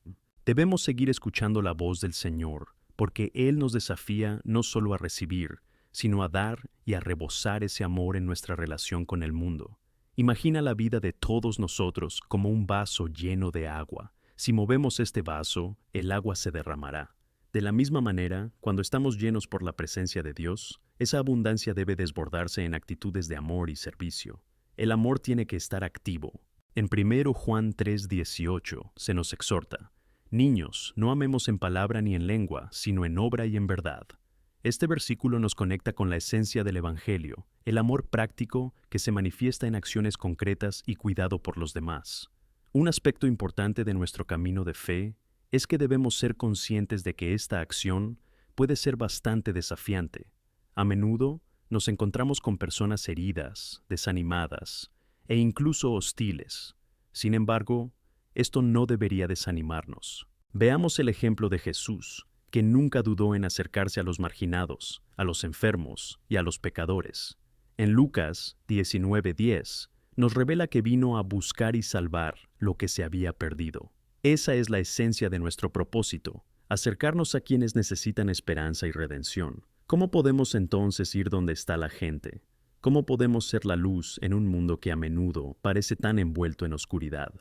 Debemos seguir escuchando la voz del Señor, porque Él nos desafía no solo a recibir, sino a dar y a rebosar ese amor en nuestra relación con el mundo. Imagina la vida de todos nosotros como un vaso lleno de agua. Si movemos este vaso, el agua se derramará. De la misma manera, cuando estamos llenos por la presencia de Dios, esa abundancia debe desbordarse en actitudes de amor y servicio. El amor tiene que estar activo. En 1 Juan 3:18 se nos exhorta: Niños, no amemos en palabra ni en lengua, sino en obra y en verdad. Este versículo nos conecta con la esencia del Evangelio, el amor práctico que se manifiesta en acciones concretas y cuidado por los demás. Un aspecto importante de nuestro camino de fe es que debemos ser conscientes de que esta acción puede ser bastante desafiante. A menudo nos encontramos con personas heridas, desanimadas e incluso hostiles. Sin embargo, esto no debería desanimarnos. Veamos el ejemplo de Jesús, que nunca dudó en acercarse a los marginados, a los enfermos y a los pecadores. En Lucas 19:10 nos revela que vino a buscar y salvar lo que se había perdido. Esa es la esencia de nuestro propósito, acercarnos a quienes necesitan esperanza y redención. ¿Cómo podemos entonces ir donde está la gente? ¿Cómo podemos ser la luz en un mundo que a menudo parece tan envuelto en oscuridad?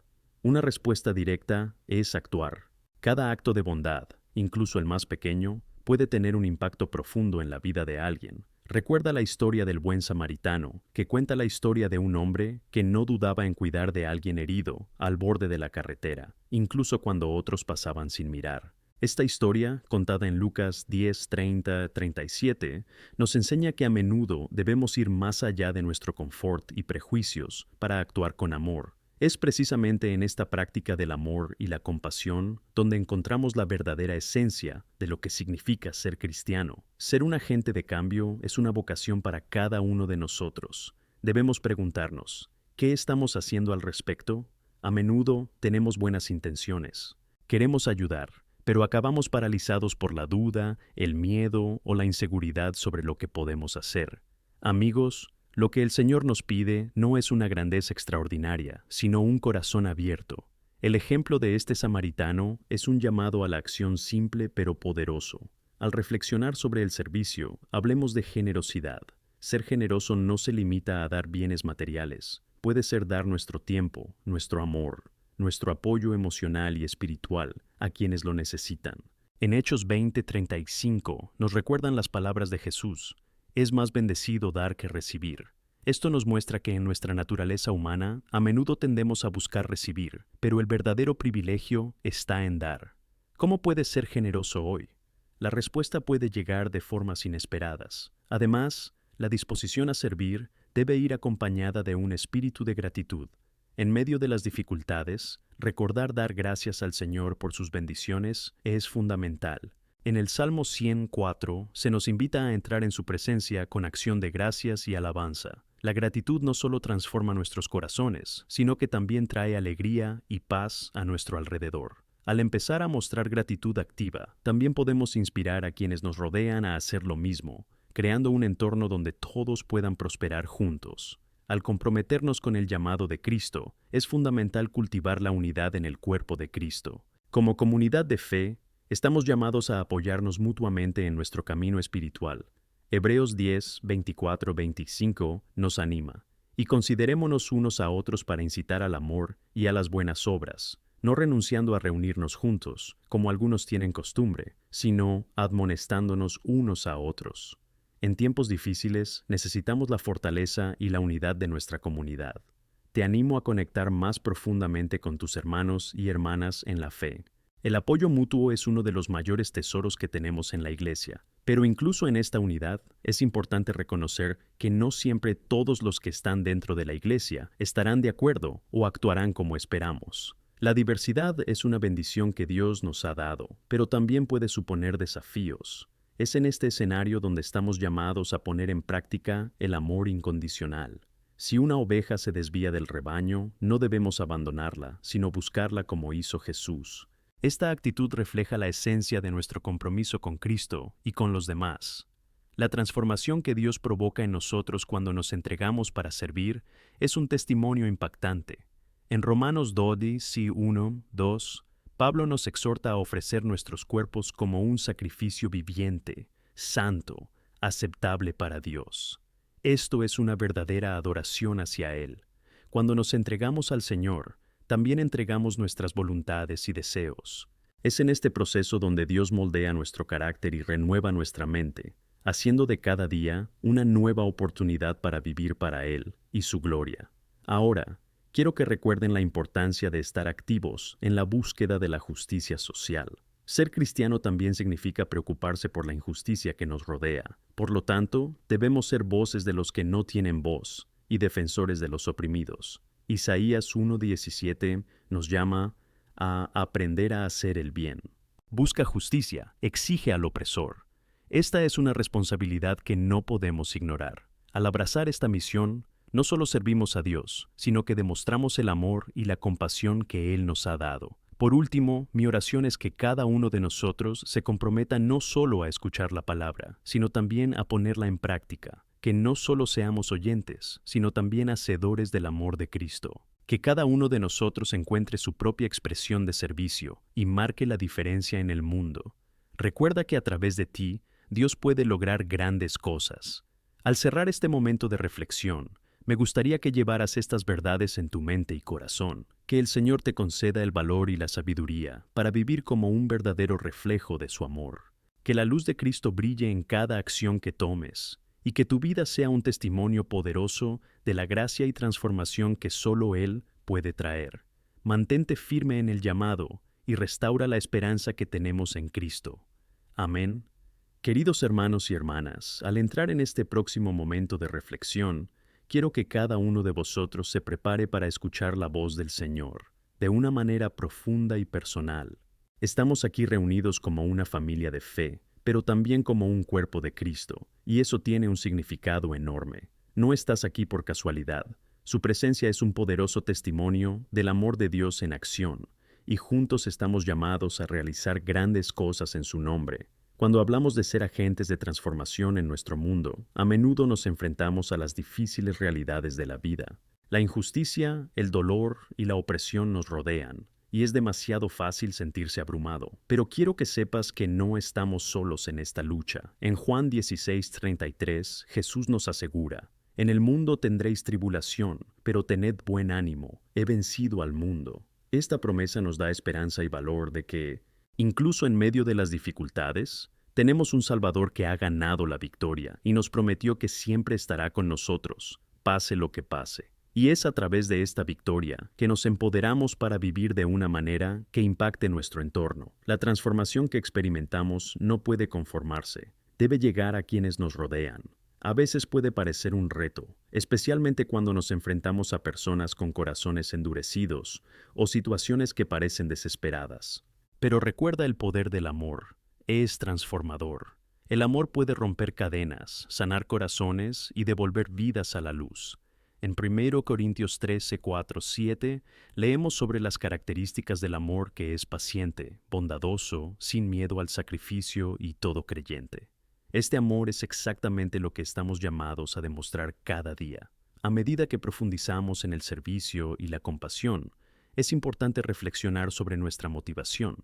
Una respuesta directa es actuar. Cada acto de bondad, incluso el más pequeño, puede tener un impacto profundo en la vida de alguien. Recuerda la historia del buen samaritano, que cuenta la historia de un hombre que no dudaba en cuidar de alguien herido al borde de la carretera, incluso cuando otros pasaban sin mirar. Esta historia, contada en Lucas 10:30-37, nos enseña que a menudo debemos ir más allá de nuestro confort y prejuicios para actuar con amor. Es precisamente en esta práctica del amor y la compasión donde encontramos la verdadera esencia de lo que significa ser cristiano. Ser un agente de cambio es una vocación para cada uno de nosotros. Debemos preguntarnos, ¿qué estamos haciendo al respecto? A menudo tenemos buenas intenciones. Queremos ayudar, pero acabamos paralizados por la duda, el miedo o la inseguridad sobre lo que podemos hacer. Amigos, lo que el Señor nos pide no es una grandeza extraordinaria, sino un corazón abierto. El ejemplo de este samaritano es un llamado a la acción simple pero poderoso. Al reflexionar sobre el servicio, hablemos de generosidad. Ser generoso no se limita a dar bienes materiales. Puede ser dar nuestro tiempo, nuestro amor, nuestro apoyo emocional y espiritual a quienes lo necesitan. En Hechos 20:35 nos recuerdan las palabras de Jesús: es más bendecido dar que recibir. Esto nos muestra que en nuestra naturaleza humana a menudo tendemos a buscar recibir, pero el verdadero privilegio está en dar. ¿Cómo puedes ser generoso hoy? La respuesta puede llegar de formas inesperadas. Además, la disposición a servir debe ir acompañada de un espíritu de gratitud. En medio de las dificultades, recordar dar gracias al Señor por sus bendiciones es fundamental. En el Salmo 104 se nos invita a entrar en su presencia con acción de gracias y alabanza. La gratitud no solo transforma nuestros corazones, sino que también trae alegría y paz a nuestro alrededor. Al empezar a mostrar gratitud activa, también podemos inspirar a quienes nos rodean a hacer lo mismo, creando un entorno donde todos puedan prosperar juntos. Al comprometernos con el llamado de Cristo, es fundamental cultivar la unidad en el cuerpo de Cristo. Como comunidad de fe, estamos llamados a apoyarnos mutuamente en nuestro camino espiritual. Hebreos 10:24-25 nos anima. Y considerémonos unos a otros para incitar al amor y a las buenas obras, no renunciando a reunirnos juntos, como algunos tienen costumbre, sino admonestándonos unos a otros. En tiempos difíciles necesitamos la fortaleza y la unidad de nuestra comunidad. Te animo a conectar más profundamente con tus hermanos y hermanas en la fe. El apoyo mutuo es uno de los mayores tesoros que tenemos en la Iglesia, pero incluso en esta unidad es importante reconocer que no siempre todos los que están dentro de la Iglesia estarán de acuerdo o actuarán como esperamos. La diversidad es una bendición que Dios nos ha dado, pero también puede suponer desafíos. Es en este escenario donde estamos llamados a poner en práctica el amor incondicional. Si una oveja se desvía del rebaño, no debemos abandonarla, sino buscarla como hizo Jesús. Esta actitud refleja la esencia de nuestro compromiso con Cristo y con los demás. La transformación que Dios provoca en nosotros cuando nos entregamos para servir es un testimonio impactante. En Romanos 12:1-2, Pablo nos exhorta a ofrecer nuestros cuerpos como un sacrificio viviente, santo, aceptable para Dios. Esto es una verdadera adoración hacia Él. Cuando nos entregamos al Señor, también entregamos nuestras voluntades y deseos. Es en este proceso donde Dios moldea nuestro carácter y renueva nuestra mente, haciendo de cada día una nueva oportunidad para vivir para Él y su gloria. Ahora, quiero que recuerden la importancia de estar activos en la búsqueda de la justicia social. Ser cristiano también significa preocuparse por la injusticia que nos rodea. Por lo tanto, debemos ser voces de los que no tienen voz y defensores de los oprimidos. Isaías 1:17 nos llama a aprender a hacer el bien. Busca justicia, exige al opresor. Esta es una responsabilidad que no podemos ignorar. Al abrazar esta misión, no solo servimos a Dios, sino que demostramos el amor y la compasión que Él nos ha dado. Por último, mi oración es que cada uno de nosotros se comprometa no solo a escuchar la palabra, sino también a ponerla en práctica. Que no solo seamos oyentes, sino también hacedores del amor de Cristo. Que cada uno de nosotros encuentre su propia expresión de servicio y marque la diferencia en el mundo. Recuerda que a través de ti, Dios puede lograr grandes cosas. Al cerrar este momento de reflexión, me gustaría que llevaras estas verdades en tu mente y corazón. Que el Señor te conceda el valor y la sabiduría para vivir como un verdadero reflejo de su amor. Que la luz de Cristo brille en cada acción que tomes y que tu vida sea un testimonio poderoso de la gracia y transformación que solo Él puede traer. Mantente firme en el llamado y restaura la esperanza que tenemos en Cristo. Amén. Queridos hermanos y hermanas, al entrar en este próximo momento de reflexión, quiero que cada uno de vosotros se prepare para escuchar la voz del Señor, de una manera profunda y personal. Estamos aquí reunidos como una familia de fe, pero también como un cuerpo de Cristo, y eso tiene un significado enorme. No estás aquí por casualidad. Su presencia es un poderoso testimonio del amor de Dios en acción, y juntos estamos llamados a realizar grandes cosas en su nombre. Cuando hablamos de ser agentes de transformación en nuestro mundo, a menudo nos enfrentamos a las difíciles realidades de la vida. La injusticia, el dolor y la opresión nos rodean, y es demasiado fácil sentirse abrumado. Pero quiero que sepas que no estamos solos en esta lucha. En Juan 16:33, Jesús nos asegura: «En el mundo tendréis tribulación, pero tened buen ánimo, he vencido al mundo». Esta promesa nos da esperanza y valor de que, incluso en medio de las dificultades, tenemos un Salvador que ha ganado la victoria y nos prometió que siempre estará con nosotros, pase lo que pase. Y es a través de esta victoria que nos empoderamos para vivir de una manera que impacte nuestro entorno. La transformación que experimentamos no puede conformarse, debe llegar a quienes nos rodean. A veces puede parecer un reto, especialmente cuando nos enfrentamos a personas con corazones endurecidos o situaciones que parecen desesperadas. Pero recuerda el poder del amor, es transformador. El amor puede romper cadenas, sanar corazones y devolver vidas a la luz. En 1 Corintios 13, 4, 7, leemos sobre las características del amor que es paciente, bondadoso, sin miedo al sacrificio y todo creyente. Este amor es exactamente lo que estamos llamados a demostrar cada día. A medida que profundizamos en el servicio y la compasión, es importante reflexionar sobre nuestra motivación.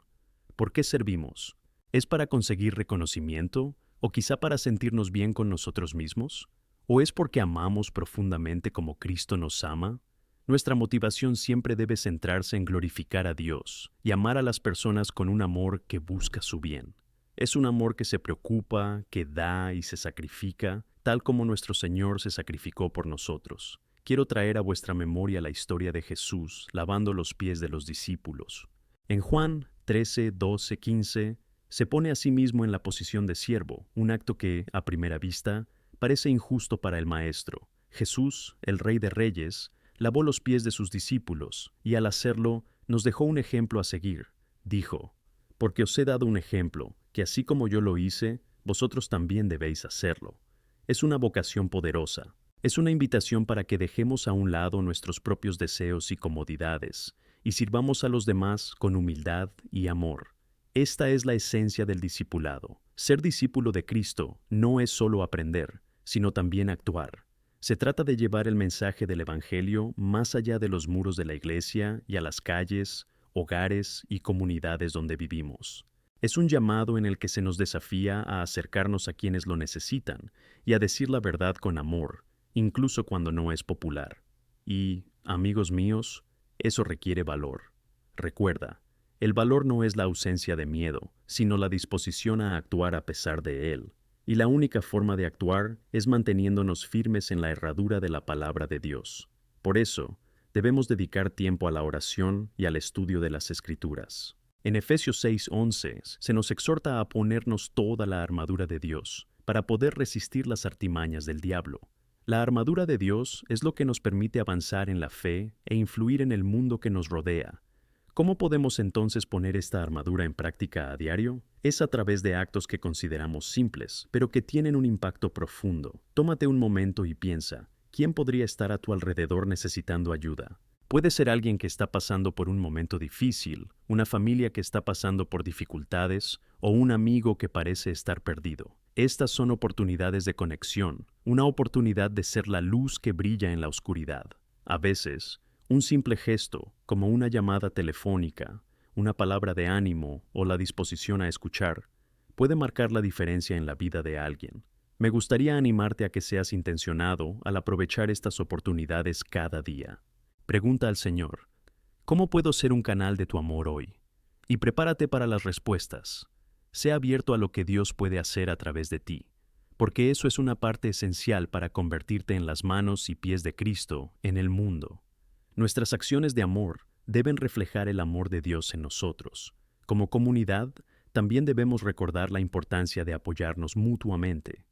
¿Por qué servimos? ¿Es para conseguir reconocimiento o quizá para sentirnos bien con nosotros mismos? ¿O es porque amamos profundamente como Cristo nos ama? Nuestra motivación siempre debe centrarse en glorificar a Dios y amar a las personas con un amor que busca su bien. Es un amor que se preocupa, que da y se sacrifica, tal como nuestro Señor se sacrificó por nosotros. Quiero traer a vuestra memoria la historia de Jesús lavando los pies de los discípulos. En Juan 13, 12, 15, se pone a sí mismo en la posición de siervo, un acto que, a primera vista, parece injusto para el Maestro. Jesús, el Rey de Reyes, lavó los pies de sus discípulos y al hacerlo nos dejó un ejemplo a seguir. Dijo: «Porque os he dado un ejemplo, que así como yo lo hice, vosotros también debéis hacerlo». Es una vocación poderosa. Es una invitación para que dejemos a un lado nuestros propios deseos y comodidades y sirvamos a los demás con humildad y amor. Esta es la esencia del discipulado. Ser discípulo de Cristo no es solo aprender, sino también actuar. Se trata de llevar el mensaje del Evangelio más allá de los muros de la iglesia y a las calles, hogares y comunidades donde vivimos. Es un llamado en el que se nos desafía a acercarnos a quienes lo necesitan y a decir la verdad con amor, incluso cuando no es popular. Y, amigos míos, eso requiere valor. Recuerda, el valor no es la ausencia de miedo, sino la disposición a actuar a pesar de él. Y la única forma de actuar es manteniéndonos firmes en la herradura de la palabra de Dios. Por eso, debemos dedicar tiempo a la oración y al estudio de las Escrituras. En Efesios 6:11 se nos exhorta a ponernos toda la armadura de Dios para poder resistir las artimañas del diablo. La armadura de Dios es lo que nos permite avanzar en la fe e influir en el mundo que nos rodea. ¿Cómo podemos entonces poner esta armadura en práctica a diario? Es a través de actos que consideramos simples, pero que tienen un impacto profundo. Tómate un momento y piensa, ¿quién podría estar a tu alrededor necesitando ayuda? Puede ser alguien que está pasando por un momento difícil, una familia que está pasando por dificultades o un amigo que parece estar perdido. Estas son oportunidades de conexión, una oportunidad de ser la luz que brilla en la oscuridad. A veces, un simple gesto, como una llamada telefónica, una palabra de ánimo o la disposición a escuchar, puede marcar la diferencia en la vida de alguien. Me gustaría animarte a que seas intencionado al aprovechar estas oportunidades cada día. Pregunta al Señor, ¿cómo puedo ser un canal de tu amor hoy? Y prepárate para las respuestas. Sé abierto a lo que Dios puede hacer a través de ti, porque eso es una parte esencial para convertirte en las manos y pies de Cristo en el mundo. Nuestras acciones de amor deben reflejar el amor de Dios en nosotros. Como comunidad, también debemos recordar la importancia de apoyarnos mutuamente.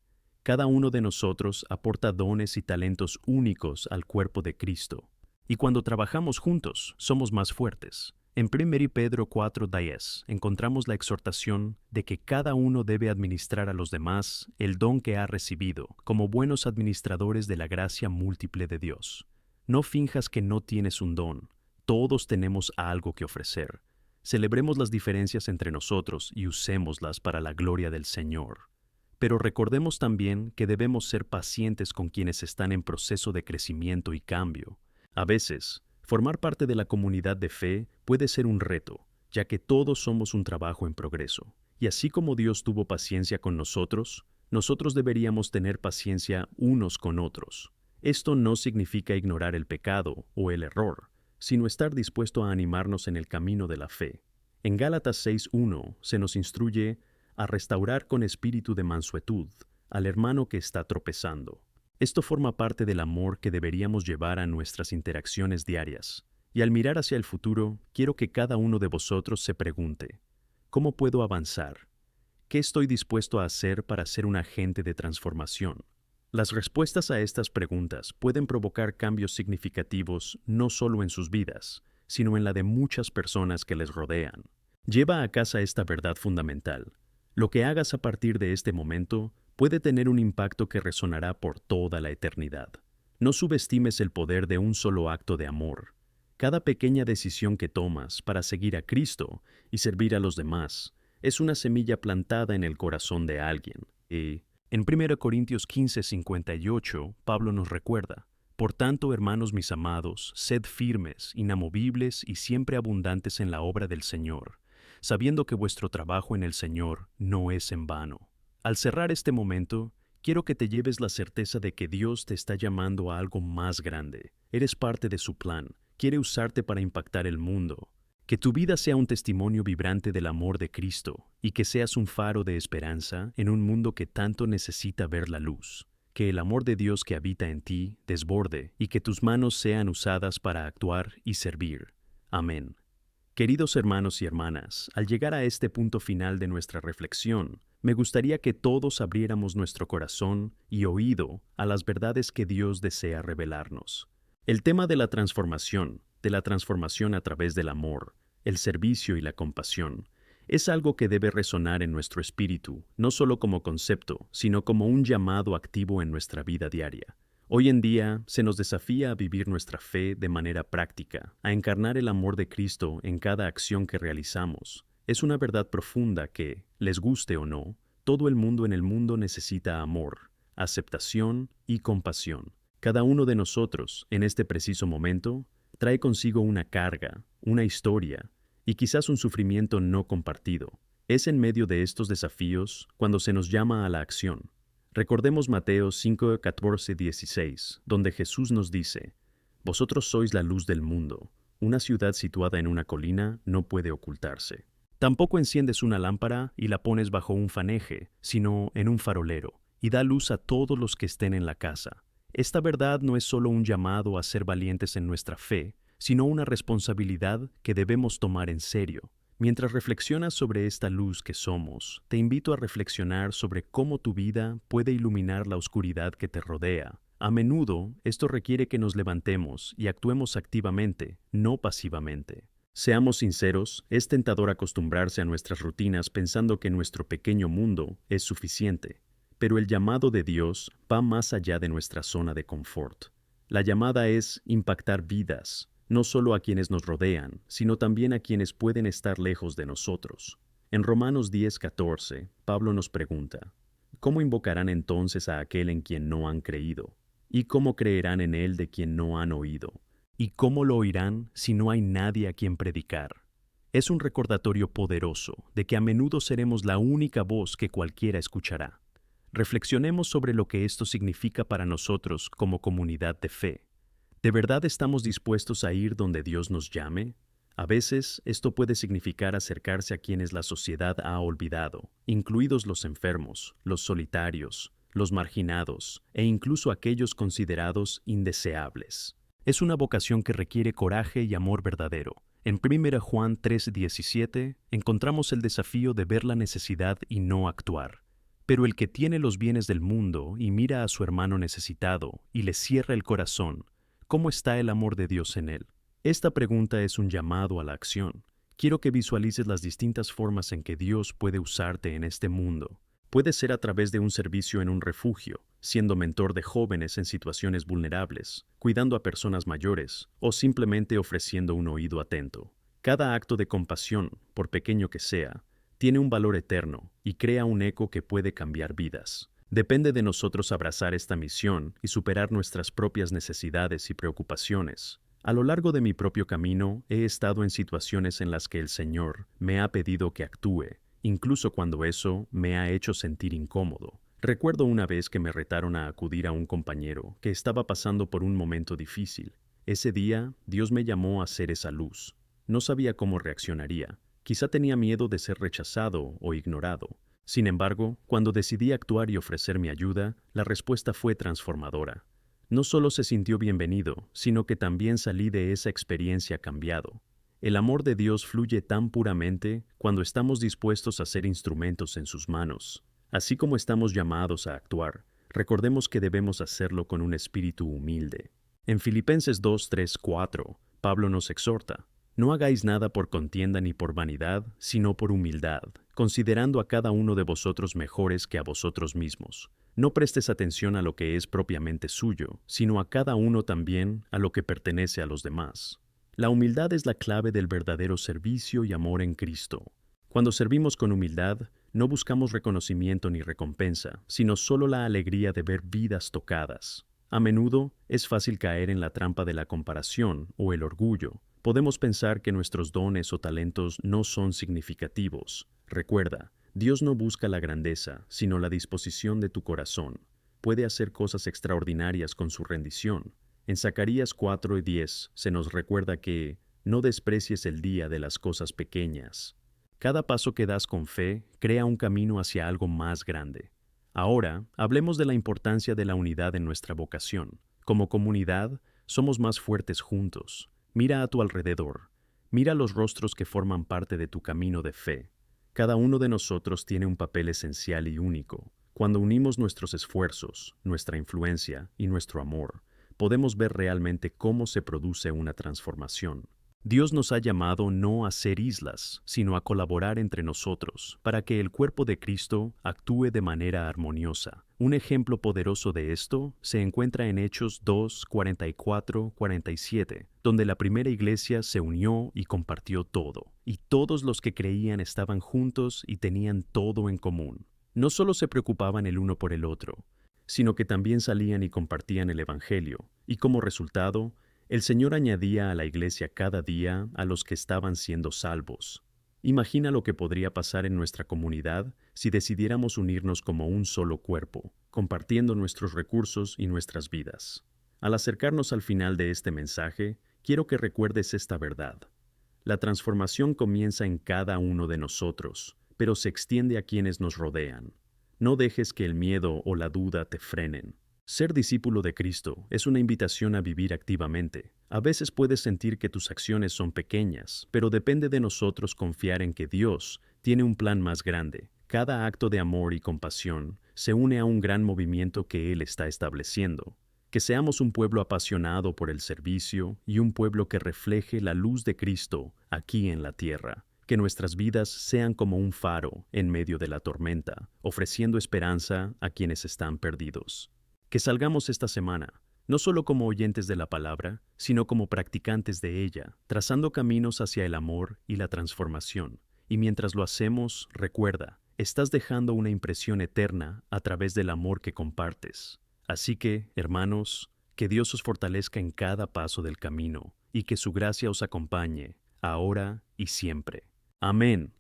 Cada uno de nosotros aporta dones y talentos únicos al cuerpo de Cristo. Y cuando trabajamos juntos, somos más fuertes. En 1 Pedro 4:10 encontramos la exhortación de que cada uno debe administrar a los demás el don que ha recibido, como buenos administradores de la gracia múltiple de Dios. No finjas que no tienes un don. Todos tenemos algo que ofrecer. Celebremos las diferencias entre nosotros y usémoslas para la gloria del Señor. Pero recordemos también que debemos ser pacientes con quienes están en proceso de crecimiento y cambio. A veces, formar parte de la comunidad de fe puede ser un reto, ya que todos somos un trabajo en progreso. Y así como Dios tuvo paciencia con nosotros, nosotros deberíamos tener paciencia unos con otros. Esto no significa ignorar el pecado o el error, sino estar dispuesto a animarnos en el camino de la fe. En Gálatas 6:1 se nos instruye a restaurar con espíritu de mansuetud al hermano que está tropezando. Esto forma parte del amor que deberíamos llevar a nuestras interacciones diarias. Y al mirar hacia el futuro, quiero que cada uno de vosotros se pregunte, ¿cómo puedo avanzar? ¿Qué estoy dispuesto a hacer para ser un agente de transformación? Las respuestas a estas preguntas pueden provocar cambios significativos no solo en sus vidas, sino en la de muchas personas que les rodean. Lleva a casa esta verdad fundamental. Lo que hagas a partir de este momento puede tener un impacto que resonará por toda la eternidad. No subestimes el poder de un solo acto de amor. Cada pequeña decisión que tomas para seguir a Cristo y servir a los demás es una semilla plantada en el corazón de alguien. Y en 1 Corintios 15:58, Pablo nos recuerda, por tanto, hermanos mis amados, sed firmes, inamovibles y siempre abundantes en la obra del Señor, sabiendo que vuestro trabajo en el Señor no es en vano. Al cerrar este momento, quiero que te lleves la certeza de que Dios te está llamando a algo más grande. Eres parte de su plan. Quiere usarte para impactar el mundo. Que tu vida sea un testimonio vibrante del amor de Cristo y que seas un faro de esperanza en un mundo que tanto necesita ver la luz. Que el amor de Dios que habita en ti desborde y que tus manos sean usadas para actuar y servir. Amén. Queridos hermanos y hermanas, al llegar a este punto final de nuestra reflexión, me gustaría que todos abriéramos nuestro corazón y oído a las verdades que Dios desea revelarnos. El tema de la transformación a través del amor, el servicio y la compasión, es algo que debe resonar en nuestro espíritu, no solo como concepto, sino como un llamado activo en nuestra vida diaria. Hoy en día se nos desafía a vivir nuestra fe de manera práctica, a encarnar el amor de Cristo en cada acción que realizamos. Es una verdad profunda que, les guste o no, todo el mundo en el mundo necesita amor, aceptación y compasión. Cada uno de nosotros, en este preciso momento, trae consigo una carga, una historia y quizás un sufrimiento no compartido. Es en medio de estos desafíos cuando se nos llama a la acción. Recordemos Mateo 5, 14, 16, donde Jesús nos dice: Vosotros sois la luz del mundo. Una ciudad situada en una colina no puede ocultarse. Tampoco enciendes una lámpara y la pones bajo un faneje, sino en un farolero, y da luz a todos los que estén en la casa. Esta verdad no es solo un llamado a ser valientes en nuestra fe, sino una responsabilidad que debemos tomar en serio. Mientras reflexionas sobre esta luz que somos, te invito a reflexionar sobre cómo tu vida puede iluminar la oscuridad que te rodea. A menudo, esto requiere que nos levantemos y actuemos activamente, no pasivamente. Seamos sinceros, es tentador acostumbrarse a nuestras rutinas pensando que nuestro pequeño mundo es suficiente. Pero el llamado de Dios va más allá de nuestra zona de confort. La llamada es impactar vidas, no solo a quienes nos rodean, sino también a quienes pueden estar lejos de nosotros. En Romanos 10:14, Pablo nos pregunta: ¿cómo invocarán entonces a aquel en quien no han creído? ¿Y cómo creerán en él de quien no han oído? ¿Y cómo lo oirán si no hay nadie a quien predicar? Es un recordatorio poderoso de que a menudo seremos la única voz que cualquiera escuchará. Reflexionemos sobre lo que esto significa para nosotros como comunidad de fe. ¿De verdad estamos dispuestos a ir donde Dios nos llame? A veces, esto puede significar acercarse a quienes la sociedad ha olvidado, incluidos los enfermos, los solitarios, los marginados e incluso aquellos considerados indeseables. Es una vocación que requiere coraje y amor verdadero. En 1 Juan 3:17 encontramos el desafío de ver la necesidad y no actuar. Pero el que tiene los bienes del mundo y mira a su hermano necesitado y le cierra el corazón, ¿cómo está el amor de Dios en él? Esta pregunta es un llamado a la acción. Quiero que visualices las distintas formas en que Dios puede usarte en este mundo. Puede ser a través de un servicio en un refugio, siendo mentor de jóvenes en situaciones vulnerables, cuidando a personas mayores o simplemente ofreciendo un oído atento. Cada acto de compasión, por pequeño que sea, tiene un valor eterno y crea un eco que puede cambiar vidas. Depende de nosotros abrazar esta misión y superar nuestras propias necesidades y preocupaciones. A lo largo de mi propio camino, he estado en situaciones en las que el Señor me ha pedido que actúe, incluso cuando eso me ha hecho sentir incómodo. Recuerdo una vez que me retaron a acudir a un compañero que estaba pasando por un momento difícil. Ese día, Dios me llamó a ser esa luz. No sabía cómo reaccionaría. Quizá tenía miedo de ser rechazado o ignorado. Sin embargo, cuando decidí actuar y ofrecer mi ayuda, la respuesta fue transformadora. No solo se sintió bienvenido, sino que también salí de esa experiencia cambiado. El amor de Dios fluye tan puramente cuando estamos dispuestos a ser instrumentos en sus manos. Así como estamos llamados a actuar, recordemos que debemos hacerlo con un espíritu humilde. En Filipenses 2, 3, 4, Pablo nos exhorta: no hagáis nada por contienda ni por vanidad, sino por humildad, considerando a cada uno de vosotros mejores que a vosotros mismos. No prestes atención a lo que es propiamente suyo, sino a cada uno también a lo que pertenece a los demás. La humildad es la clave del verdadero servicio y amor en Cristo. Cuando servimos con humildad, no buscamos reconocimiento ni recompensa, sino solo la alegría de ver vidas tocadas. A menudo es fácil caer en la trampa de la comparación o el orgullo. Podemos pensar que nuestros dones o talentos no son significativos. Recuerda, Dios no busca la grandeza, sino la disposición de tu corazón. Puede hacer cosas extraordinarias con su rendición. En Zacarías 4:10 se nos recuerda que no desprecies el día de las cosas pequeñas. Cada paso que das con fe crea un camino hacia algo más grande. Ahora, hablemos de la importancia de la unidad en nuestra vocación. Como comunidad, somos más fuertes juntos. Mira a tu alrededor. Mira los rostros que forman parte de tu camino de fe. Cada uno de nosotros tiene un papel esencial y único. Cuando unimos nuestros esfuerzos, nuestra influencia y nuestro amor, podemos ver realmente cómo se produce una transformación. Dios nos ha llamado no a ser islas, sino a colaborar entre nosotros, para que el cuerpo de Cristo actúe de manera armoniosa. Un ejemplo poderoso de esto se encuentra en Hechos 2, 44, 47, donde la primera iglesia se unió y compartió todo, y todos los que creían estaban juntos y tenían todo en común. No solo se preocupaban el uno por el otro, sino que también salían y compartían el Evangelio, y como resultado, el Señor añadía a la iglesia cada día a los que estaban siendo salvos. Imagina lo que podría pasar en nuestra comunidad si decidiéramos unirnos como un solo cuerpo, compartiendo nuestros recursos y nuestras vidas. Al acercarnos al final de este mensaje, quiero que recuerdes esta verdad. La transformación comienza en cada uno de nosotros, pero se extiende a quienes nos rodean. No dejes que el miedo o la duda te frenen. Ser discípulo de Cristo es una invitación a vivir activamente. A veces puedes sentir que tus acciones son pequeñas, pero depende de nosotros confiar en que Dios tiene un plan más grande. Cada acto de amor y compasión se une a un gran movimiento que Él está estableciendo. Que seamos un pueblo apasionado por el servicio y un pueblo que refleje la luz de Cristo aquí en la tierra. Que nuestras vidas sean como un faro en medio de la tormenta, ofreciendo esperanza a quienes están perdidos. Que salgamos esta semana, no solo como oyentes de la palabra, sino como practicantes de ella, trazando caminos hacia el amor y la transformación. Y mientras lo hacemos, recuerda, estás dejando una impresión eterna a través del amor que compartes. Así que, hermanos, que Dios os fortalezca en cada paso del camino y que su gracia os acompañe, ahora y siempre. Amén.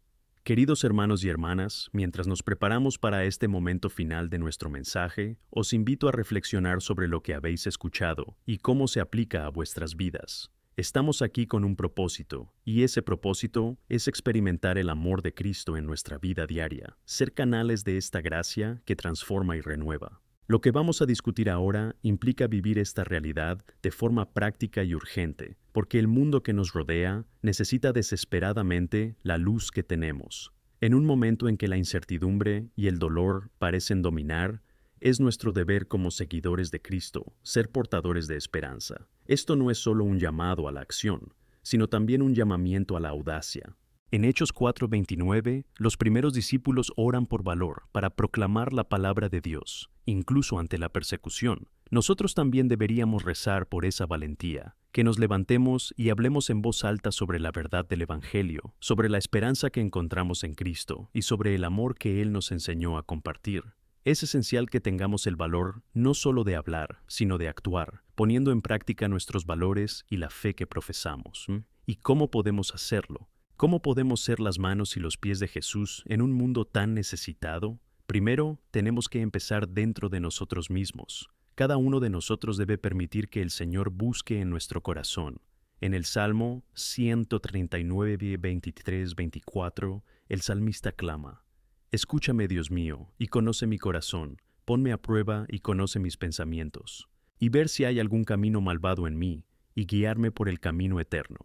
Queridos hermanos y hermanas, mientras nos preparamos para este momento final de nuestro mensaje, os invito a reflexionar sobre lo que habéis escuchado y cómo se aplica a vuestras vidas. Estamos aquí con un propósito, y ese propósito es experimentar el amor de Cristo en nuestra vida diaria, ser canales de esta gracia que transforma y renueva. Lo que vamos a discutir ahora implica vivir esta realidad de forma práctica y urgente, porque el mundo que nos rodea necesita desesperadamente la luz que tenemos. En un momento en que la incertidumbre y el dolor parecen dominar, es nuestro deber como seguidores de Cristo ser portadores de esperanza. Esto no es solo un llamado a la acción, sino también un llamamiento a la audacia. En Hechos 4:29, los primeros discípulos oran por valor para proclamar la palabra de Dios, incluso ante la persecución. Nosotros también deberíamos rezar por esa valentía, que nos levantemos y hablemos en voz alta sobre la verdad del Evangelio, sobre la esperanza que encontramos en Cristo y sobre el amor que Él nos enseñó a compartir. Es esencial que tengamos el valor no solo de hablar, sino de actuar, poniendo en práctica nuestros valores y la fe que profesamos. ¿Y cómo podemos hacerlo? ¿Cómo podemos ser las manos y los pies de Jesús en un mundo tan necesitado? Primero, tenemos que empezar dentro de nosotros mismos. Cada uno de nosotros debe permitir que el Señor busque en nuestro corazón. En el Salmo 139, 23, 24, el salmista clama: Escúchame, Dios mío, y conoce mi corazón, ponme a prueba y conoce mis pensamientos, y ver si hay algún camino malvado en mí, y guiarme por el camino eterno.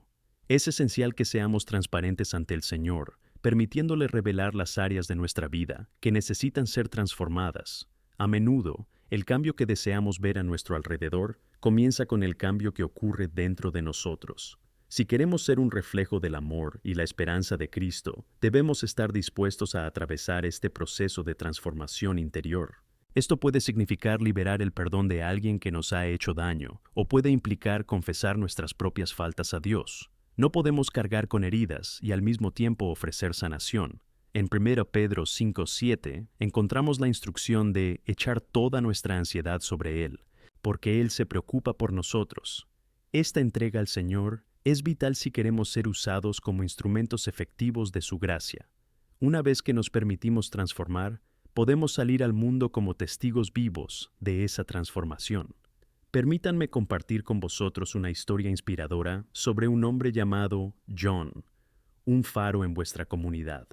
Es esencial que seamos transparentes ante el Señor, permitiéndole revelar las áreas de nuestra vida que necesitan ser transformadas. A menudo, el cambio que deseamos ver a nuestro alrededor comienza con el cambio que ocurre dentro de nosotros. Si queremos ser un reflejo del amor y la esperanza de Cristo, debemos estar dispuestos a atravesar este proceso de transformación interior. Esto puede significar liberar el perdón de alguien que nos ha hecho daño, o puede implicar confesar nuestras propias faltas a Dios. No podemos cargar con heridas y al mismo tiempo ofrecer sanación. En 1 Pedro 5:7 encontramos la instrucción de echar toda nuestra ansiedad sobre Él, porque Él se preocupa por nosotros. Esta entrega al Señor es vital si queremos ser usados como instrumentos efectivos de su gracia. Una vez que nos permitimos transformar, podemos salir al mundo como testigos vivos de esa transformación. Permítanme compartir con vosotros una historia inspiradora sobre un hombre llamado John, un faro en vuestra comunidad.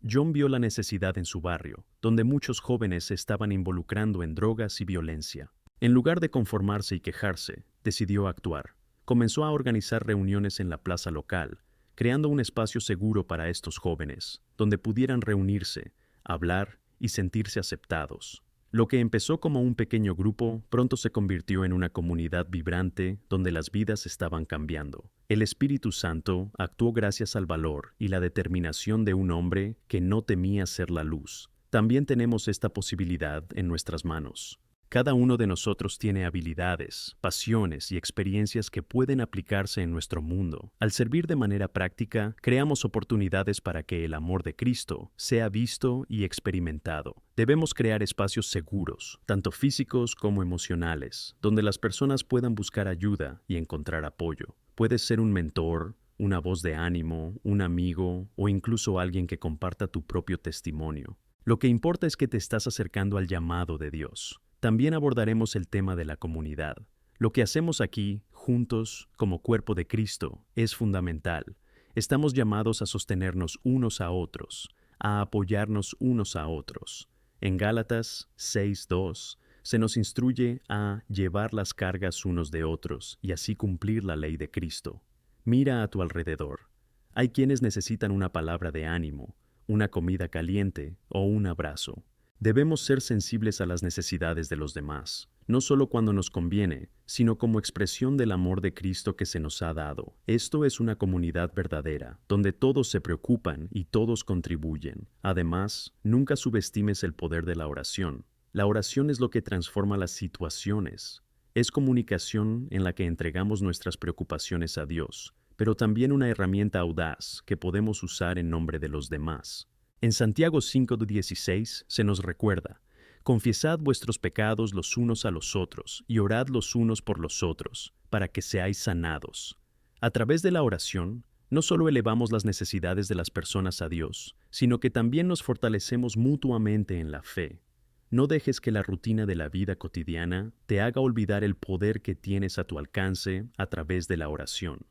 John vio la necesidad en su barrio, donde muchos jóvenes se estaban involucrando en drogas y violencia. En lugar de conformarse y quejarse, decidió actuar. Comenzó a organizar reuniones en la plaza local, creando un espacio seguro para estos jóvenes, donde pudieran reunirse, hablar y sentirse aceptados. Lo que empezó como un pequeño grupo pronto se convirtió en una comunidad vibrante donde las vidas estaban cambiando. El Espíritu Santo actuó gracias al valor y la determinación de un hombre que no temía ser la luz. También tenemos esta posibilidad en nuestras manos. Cada uno de nosotros tiene habilidades, pasiones y experiencias que pueden aplicarse en nuestro mundo. Al servir de manera práctica, creamos oportunidades para que el amor de Cristo sea visto y experimentado. Debemos crear espacios seguros, tanto físicos como emocionales, donde las personas puedan buscar ayuda y encontrar apoyo. Puedes ser un mentor, una voz de ánimo, un amigo o incluso alguien que comparta tu propio testimonio. Lo que importa es que te estás acercando al llamado de Dios. También abordaremos el tema de la comunidad. Lo que hacemos aquí, juntos, como cuerpo de Cristo, es fundamental. Estamos llamados a sostenernos unos a otros, a apoyarnos unos a otros. En Gálatas 6:2 se nos instruye a llevar las cargas unos de otros y así cumplir la ley de Cristo. Mira a tu alrededor. Hay quienes necesitan una palabra de ánimo, una comida caliente o un abrazo. Debemos ser sensibles a las necesidades de los demás, no solo cuando nos conviene, sino como expresión del amor de Cristo que se nos ha dado. Esto es una comunidad verdadera, donde todos se preocupan y todos contribuyen. Además, nunca subestimes el poder de la oración. La oración es lo que transforma las situaciones. Es comunicación en la que entregamos nuestras preocupaciones a Dios, pero también una herramienta audaz que podemos usar en nombre de los demás. En Santiago 5:16 se nos recuerda: confiesad vuestros pecados los unos a los otros y orad los unos por los otros, para que seáis sanados. A través de la oración, no solo elevamos las necesidades de las personas a Dios, sino que también nos fortalecemos mutuamente en la fe. No dejes que la rutina de la vida cotidiana te haga olvidar el poder que tienes a tu alcance a través de la oración.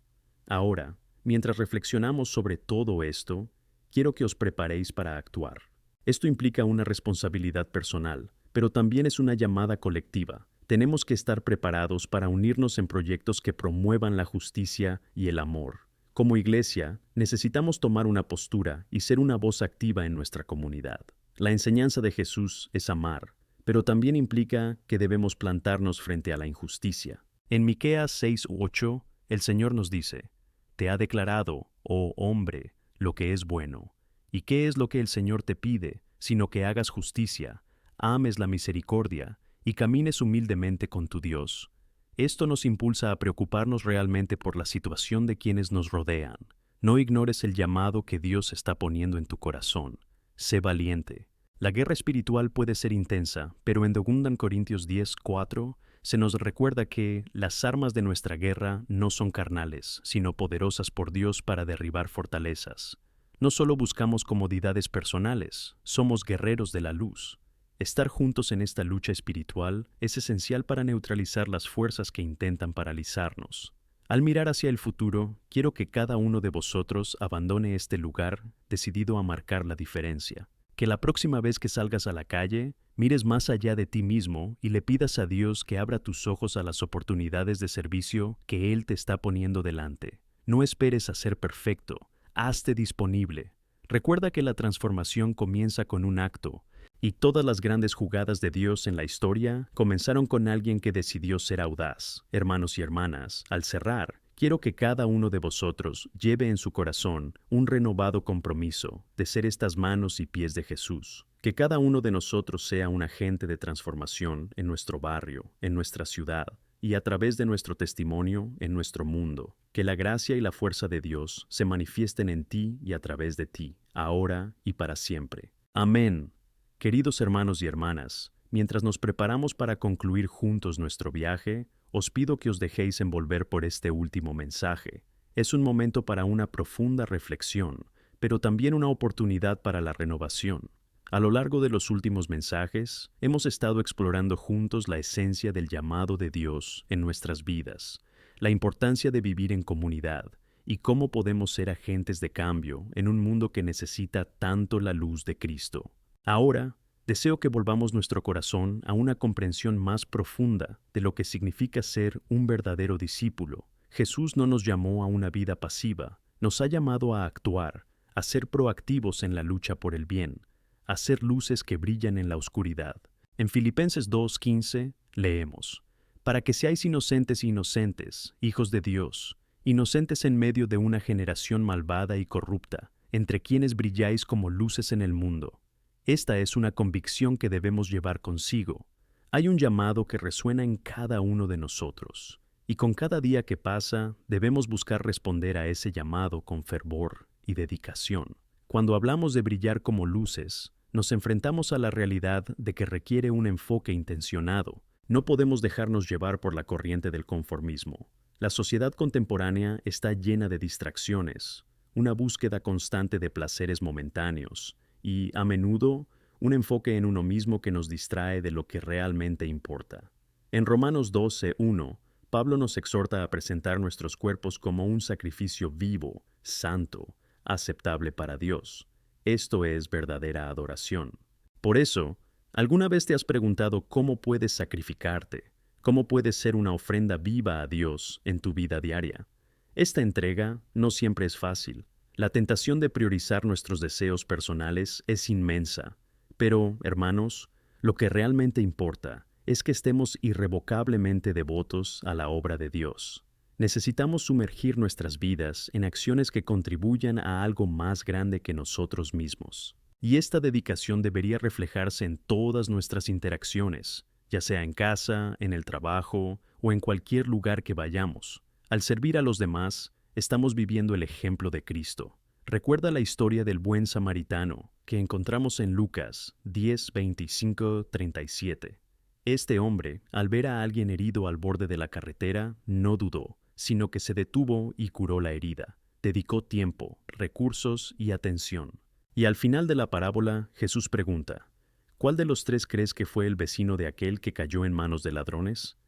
Ahora, mientras reflexionamos sobre todo esto, quiero que os preparéis para actuar. Esto implica una responsabilidad personal, pero también es una llamada colectiva. Tenemos que estar preparados para unirnos en proyectos que promuevan la justicia y el amor. Como iglesia, necesitamos tomar una postura y ser una voz activa en nuestra comunidad. La enseñanza de Jesús es amar, pero también implica que debemos plantarnos frente a la injusticia. En Miqueas 6:8, el Señor nos dice: «Te ha declarado, oh hombre, lo que es bueno. ¿Y qué es lo que el Señor te pide, sino que hagas justicia, ames la misericordia y camines humildemente con tu Dios?» Esto nos impulsa a preocuparnos realmente por la situación de quienes nos rodean. No ignores el llamado que Dios está poniendo en tu corazón. Sé valiente. La guerra espiritual puede ser intensa, pero en 2 Corintios 10:4 se nos recuerda que las armas de nuestra guerra no son carnales, sino poderosas por Dios para derribar fortalezas. No solo buscamos comodidades personales, somos guerreros de la luz. Estar juntos en esta lucha espiritual es esencial para neutralizar las fuerzas que intentan paralizarnos. Al mirar hacia el futuro, quiero que cada uno de vosotros abandone este lugar decidido a marcar la diferencia. Que la próxima vez que salgas a la calle, mires más allá de ti mismo y le pidas a Dios que abra tus ojos a las oportunidades de servicio que Él te está poniendo delante. No esperes a ser perfecto, hazte disponible. Recuerda que la transformación comienza con un acto, y todas las grandes jugadas de Dios en la historia comenzaron con alguien que decidió ser audaz. Hermanos y hermanas, al cerrar, quiero que cada uno de vosotros lleve en su corazón un renovado compromiso de ser estas manos y pies de Jesús. Que cada uno de nosotros sea un agente de transformación en nuestro barrio, en nuestra ciudad y a través de nuestro testimonio en nuestro mundo. Que la gracia y la fuerza de Dios se manifiesten en ti y a través de ti, ahora y para siempre. Amén. Queridos hermanos y hermanas, mientras nos preparamos para concluir juntos nuestro viaje, os pido que os dejéis envolver por este último mensaje. Es un momento para una profunda reflexión, pero también una oportunidad para la renovación. A lo largo de los últimos mensajes, hemos estado explorando juntos la esencia del llamado de Dios en nuestras vidas, la importancia de vivir en comunidad y cómo podemos ser agentes de cambio en un mundo que necesita tanto la luz de Cristo. Ahora, deseo que volvamos nuestro corazón a una comprensión más profunda de lo que significa ser un verdadero discípulo. Jesús no nos llamó a una vida pasiva, nos ha llamado a actuar, a ser proactivos en la lucha por el bien, a ser luces que brillan en la oscuridad. En Filipenses 2:15 leemos: para que seáis inocentes e inocentes, hijos de Dios, inocentes en medio de una generación malvada y corrupta, entre quienes brilláis como luces en el mundo. Esta es una convicción que debemos llevar consigo. Hay un llamado que resuena en cada uno de nosotros, y con cada día que pasa debemos buscar responder a ese llamado con fervor y dedicación. Cuando hablamos de brillar como luces, nos enfrentamos a la realidad de que requiere un enfoque intencionado. No podemos dejarnos llevar por la corriente del conformismo. La sociedad contemporánea está llena de distracciones, una búsqueda constante de placeres momentáneos y, a menudo, un enfoque en uno mismo que nos distrae de lo que realmente importa. En Romanos 12:1, Pablo nos exhorta a presentar nuestros cuerpos como un sacrificio vivo, santo, aceptable para Dios. Esto es verdadera adoración. Por eso, ¿alguna vez te has preguntado cómo puedes sacrificarte? ¿Cómo puedes ser una ofrenda viva a Dios en tu vida diaria? Esta entrega no siempre es fácil. La tentación de priorizar nuestros deseos personales es inmensa. Pero, hermanos, lo que realmente importa es que estemos irrevocablemente devotos a la obra de Dios. Necesitamos sumergir nuestras vidas en acciones que contribuyan a algo más grande que nosotros mismos. Y esta dedicación debería reflejarse en todas nuestras interacciones, ya sea en casa, en el trabajo o en cualquier lugar que vayamos. Al servir a los demás, estamos viviendo el ejemplo de Cristo. Recuerda la historia del buen samaritano que encontramos en Lucas 10:25-37. Este hombre, al ver a alguien herido al borde de la carretera, no dudó, sino que se detuvo y curó la herida. Dedicó tiempo, recursos y atención. Y al final de la parábola, Jesús pregunta: ¿cuál de los tres crees que fue el vecino de aquel que cayó en manos de ladrones?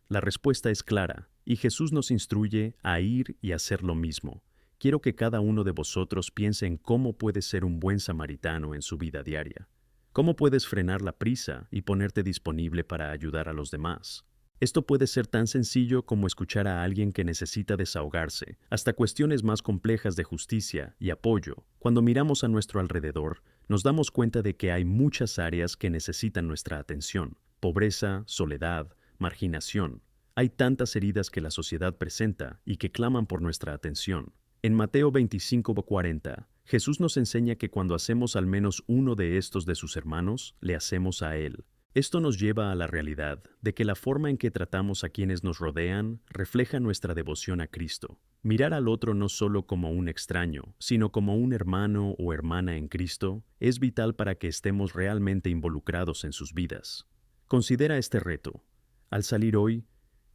La respuesta es clara, y Jesús nos instruye a ir y hacer lo mismo. Quiero que cada uno de vosotros piense en cómo puedes ser un buen samaritano en su vida diaria. ¿Cómo puedes frenar la prisa y ponerte disponible para ayudar a los demás? Esto puede ser tan sencillo como escuchar a alguien que necesita desahogarse, hasta cuestiones más complejas de justicia y apoyo. Cuando miramos a nuestro alrededor, nos damos cuenta de que hay muchas áreas que necesitan nuestra atención: pobreza, soledad, marginación. Hay tantas heridas que la sociedad presenta y que claman por nuestra atención. En Mateo 25:40, Jesús nos enseña que cuando hacemos al menos uno de estos de sus hermanos, le hacemos a Él. Esto nos lleva a la realidad de que la forma en que tratamos a quienes nos rodean refleja nuestra devoción a Cristo. Mirar al otro no solo como un extraño, sino como un hermano o hermana en Cristo, es vital para que estemos realmente involucrados en sus vidas. Considera este reto. Al salir hoy,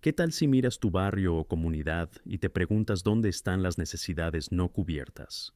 ¿qué tal si miras tu barrio o comunidad y te preguntas dónde están las necesidades no cubiertas?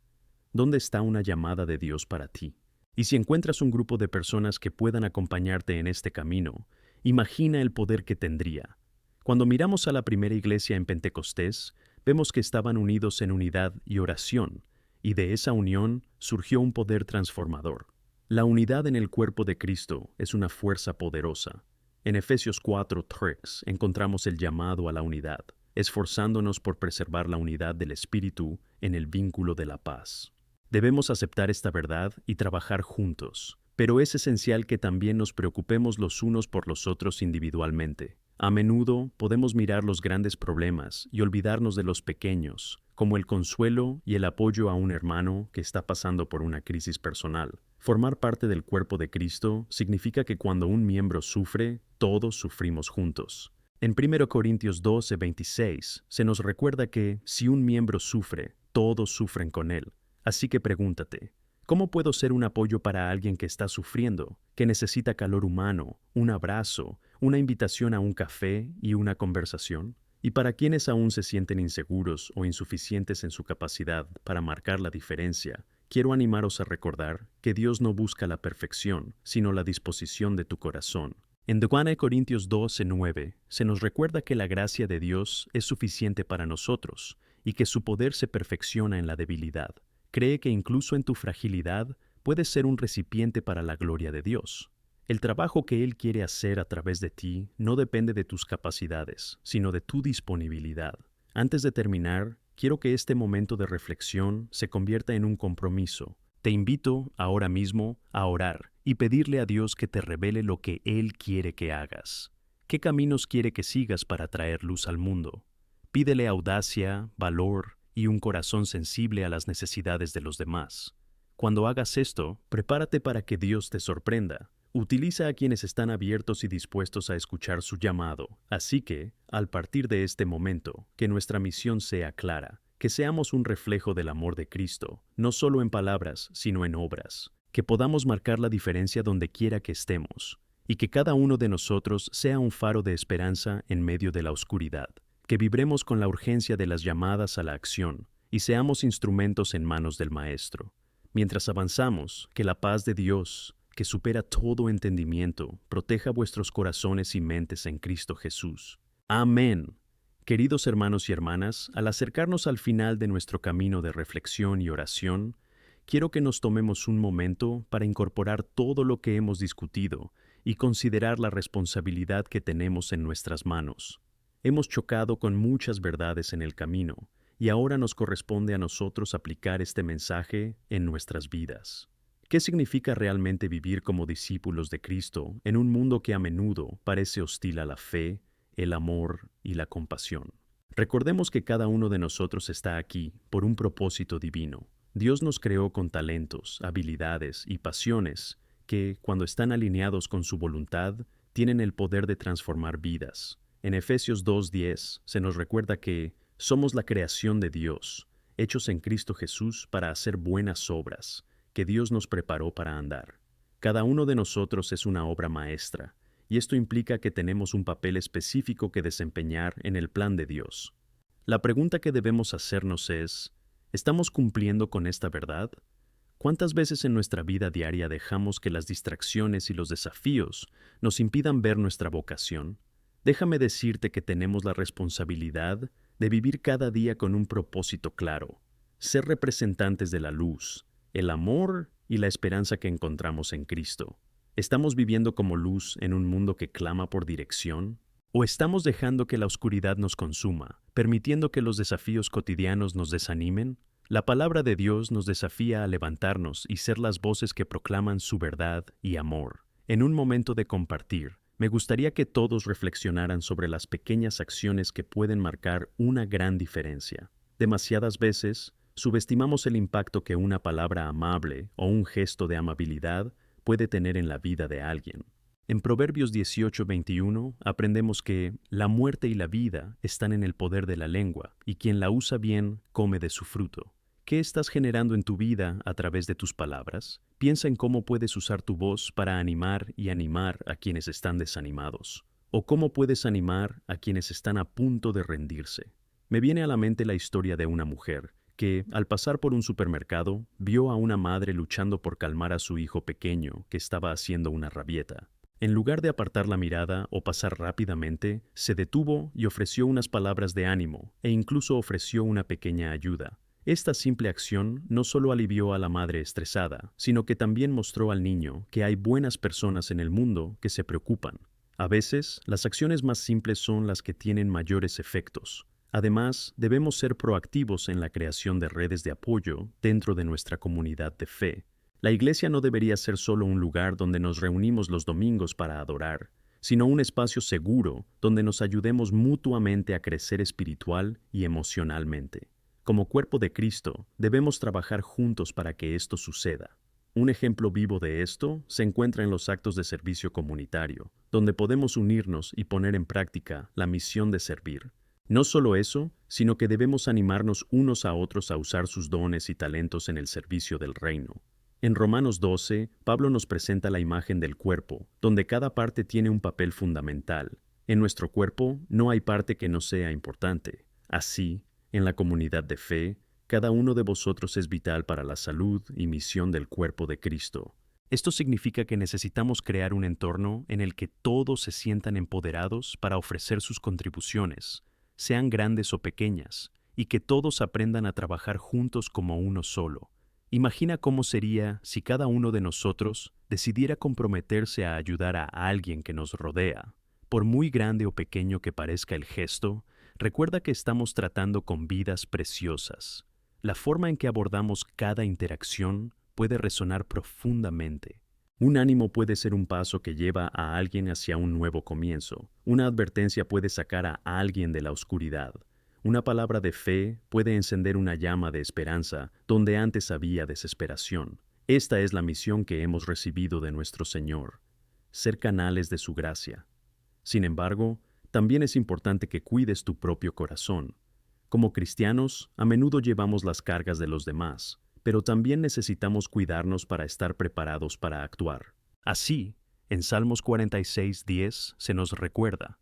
¿Dónde está una llamada de Dios para ti? Y si encuentras un grupo de personas que puedan acompañarte en este camino, imagina el poder que tendría. Cuando miramos a la primera iglesia en Pentecostés, vemos que estaban unidos en unidad y oración, y de esa unión surgió un poder transformador. La unidad en el cuerpo de Cristo es una fuerza poderosa. En Efesios 4:3 encontramos el llamado a la unidad, esforzándonos por preservar la unidad del Espíritu en el vínculo de la paz. Debemos aceptar esta verdad y trabajar juntos, pero es esencial que también nos preocupemos los unos por los otros individualmente. A menudo podemos mirar los grandes problemas y olvidarnos de los pequeños, como el consuelo y el apoyo a un hermano que está pasando por una crisis personal. Formar parte del cuerpo de Cristo significa que cuando un miembro sufre, todos sufrimos juntos. En 1 Corintios 12:26 se nos recuerda que si un miembro sufre, todos sufren con él. Así que pregúntate, ¿cómo puedo ser un apoyo para alguien que está sufriendo, que necesita calor humano, un abrazo, una invitación a un café y una conversación? Y para quienes aún se sienten inseguros o insuficientes en su capacidad para marcar la diferencia, quiero animaros a recordar que Dios no busca la perfección, sino la disposición de tu corazón. En 2 Corintios 12:9 se nos recuerda que la gracia de Dios es suficiente para nosotros y que su poder se perfecciona en la debilidad. Cree que incluso en tu fragilidad puedes ser un recipiente para la gloria de Dios. El trabajo que Él quiere hacer a través de ti no depende de tus capacidades, sino de tu disponibilidad. Antes de terminar, quiero que este momento de reflexión se convierta en un compromiso. Te invito ahora mismo a orar y pedirle a Dios que te revele lo que Él quiere que hagas. ¿Qué caminos quiere que sigas para traer luz al mundo? Pídele audacia, valor y un corazón sensible a las necesidades de los demás. Cuando hagas esto, prepárate para que Dios te sorprenda. Utiliza a quienes están abiertos y dispuestos a escuchar su llamado. Así que, al partir de este momento, que nuestra misión sea clara, que seamos un reflejo del amor de Cristo, no solo en palabras, sino en obras, que podamos marcar la diferencia donde quiera que estemos, y que cada uno de nosotros sea un faro de esperanza en medio de la oscuridad, que vibremos con la urgencia de las llamadas a la acción y seamos instrumentos en manos del Maestro. Mientras avanzamos, que la paz de Dios, que supera todo entendimiento, proteja vuestros corazones y mentes en Cristo Jesús. Amén. Queridos hermanos y hermanas, al acercarnos al final de nuestro camino de reflexión y oración, quiero que nos tomemos un momento para incorporar todo lo que hemos discutido y considerar la responsabilidad que tenemos en nuestras manos. Hemos chocado con muchas verdades en el camino, y ahora nos corresponde a nosotros aplicar este mensaje en nuestras vidas. ¿Qué significa realmente vivir como discípulos de Cristo en un mundo que a menudo parece hostil a la fe, el amor y la compasión? Recordemos que cada uno de nosotros está aquí por un propósito divino. Dios nos creó con talentos, habilidades y pasiones que, cuando están alineados con su voluntad, tienen el poder de transformar vidas. En Efesios 2:10 se nos recuerda que somos la creación de Dios, hechos en Cristo Jesús para hacer buenas obras, que Dios nos preparó para andar. Cada uno de nosotros es una obra maestra, y esto implica que tenemos un papel específico que desempeñar en el plan de Dios. La pregunta que debemos hacernos es, ¿estamos cumpliendo con esta verdad? ¿Cuántas veces en nuestra vida diaria dejamos que las distracciones y los desafíos nos impidan ver nuestra vocación? Déjame decirte que tenemos la responsabilidad de vivir cada día con un propósito claro, ser representantes de la luz, el amor y la esperanza que encontramos en Cristo. ¿Estamos viviendo como luz en un mundo que clama por dirección? ¿O estamos dejando que la oscuridad nos consuma, permitiendo que los desafíos cotidianos nos desanimen? La palabra de Dios nos desafía a levantarnos y ser las voces que proclaman su verdad y amor. En un momento de compartir, me gustaría que todos reflexionaran sobre las pequeñas acciones que pueden marcar una gran diferencia. Demasiadas veces, subestimamos el impacto que una palabra amable o un gesto de amabilidad puede tener en la vida de alguien. En Proverbios 18:21 aprendemos que la muerte y la vida están en el poder de la lengua, y quien la usa bien come de su fruto. ¿Qué estás generando en tu vida a través de tus palabras? Piensa en cómo puedes usar tu voz para animar y animar a quienes están desanimados, o cómo puedes animar a quienes están a punto de rendirse. Me viene a la mente la historia de una mujer que, al pasar por un supermercado, vio a una madre luchando por calmar a su hijo pequeño que estaba haciendo una rabieta. En lugar de apartar la mirada o pasar rápidamente, se detuvo y ofreció unas palabras de ánimo e incluso ofreció una pequeña ayuda. Esta simple acción no solo alivió a la madre estresada, sino que también mostró al niño que hay buenas personas en el mundo que se preocupan. A veces, las acciones más simples son las que tienen mayores efectos. Además, debemos ser proactivos en la creación de redes de apoyo dentro de nuestra comunidad de fe. La iglesia no debería ser solo un lugar donde nos reunimos los domingos para adorar, sino un espacio seguro donde nos ayudemos mutuamente a crecer espiritual y emocionalmente. Como cuerpo de Cristo, debemos trabajar juntos para que esto suceda. Un ejemplo vivo de esto se encuentra en los actos de servicio comunitario, donde podemos unirnos y poner en práctica la misión de servir. No solo eso, sino que debemos animarnos unos a otros a usar sus dones y talentos en el servicio del reino. En Romanos 12, Pablo nos presenta la imagen del cuerpo, donde cada parte tiene un papel fundamental. En nuestro cuerpo no hay parte que no sea importante. Así, en la comunidad de fe, cada uno de vosotros es vital para la salud y misión del cuerpo de Cristo. Esto significa que necesitamos crear un entorno en el que todos se sientan empoderados para ofrecer sus contribuciones, sean grandes o pequeñas, y que todos aprendan a trabajar juntos como uno solo. Imagina cómo sería si cada uno de nosotros decidiera comprometerse a ayudar a alguien que nos rodea. Por muy grande o pequeño que parezca el gesto, recuerda que estamos tratando con vidas preciosas. La forma en que abordamos cada interacción puede resonar profundamente. Un ánimo puede ser un paso que lleva a alguien hacia un nuevo comienzo. Una advertencia puede sacar a alguien de la oscuridad. Una palabra de fe puede encender una llama de esperanza donde antes había desesperación. Esta es la misión que hemos recibido de nuestro Señor, ser canales de su gracia. Sin embargo, también es importante que cuides tu propio corazón. Como cristianos, a menudo llevamos las cargas de los demás, pero también necesitamos cuidarnos para estar preparados para actuar. Así, en Salmos 46:10 se nos recuerda: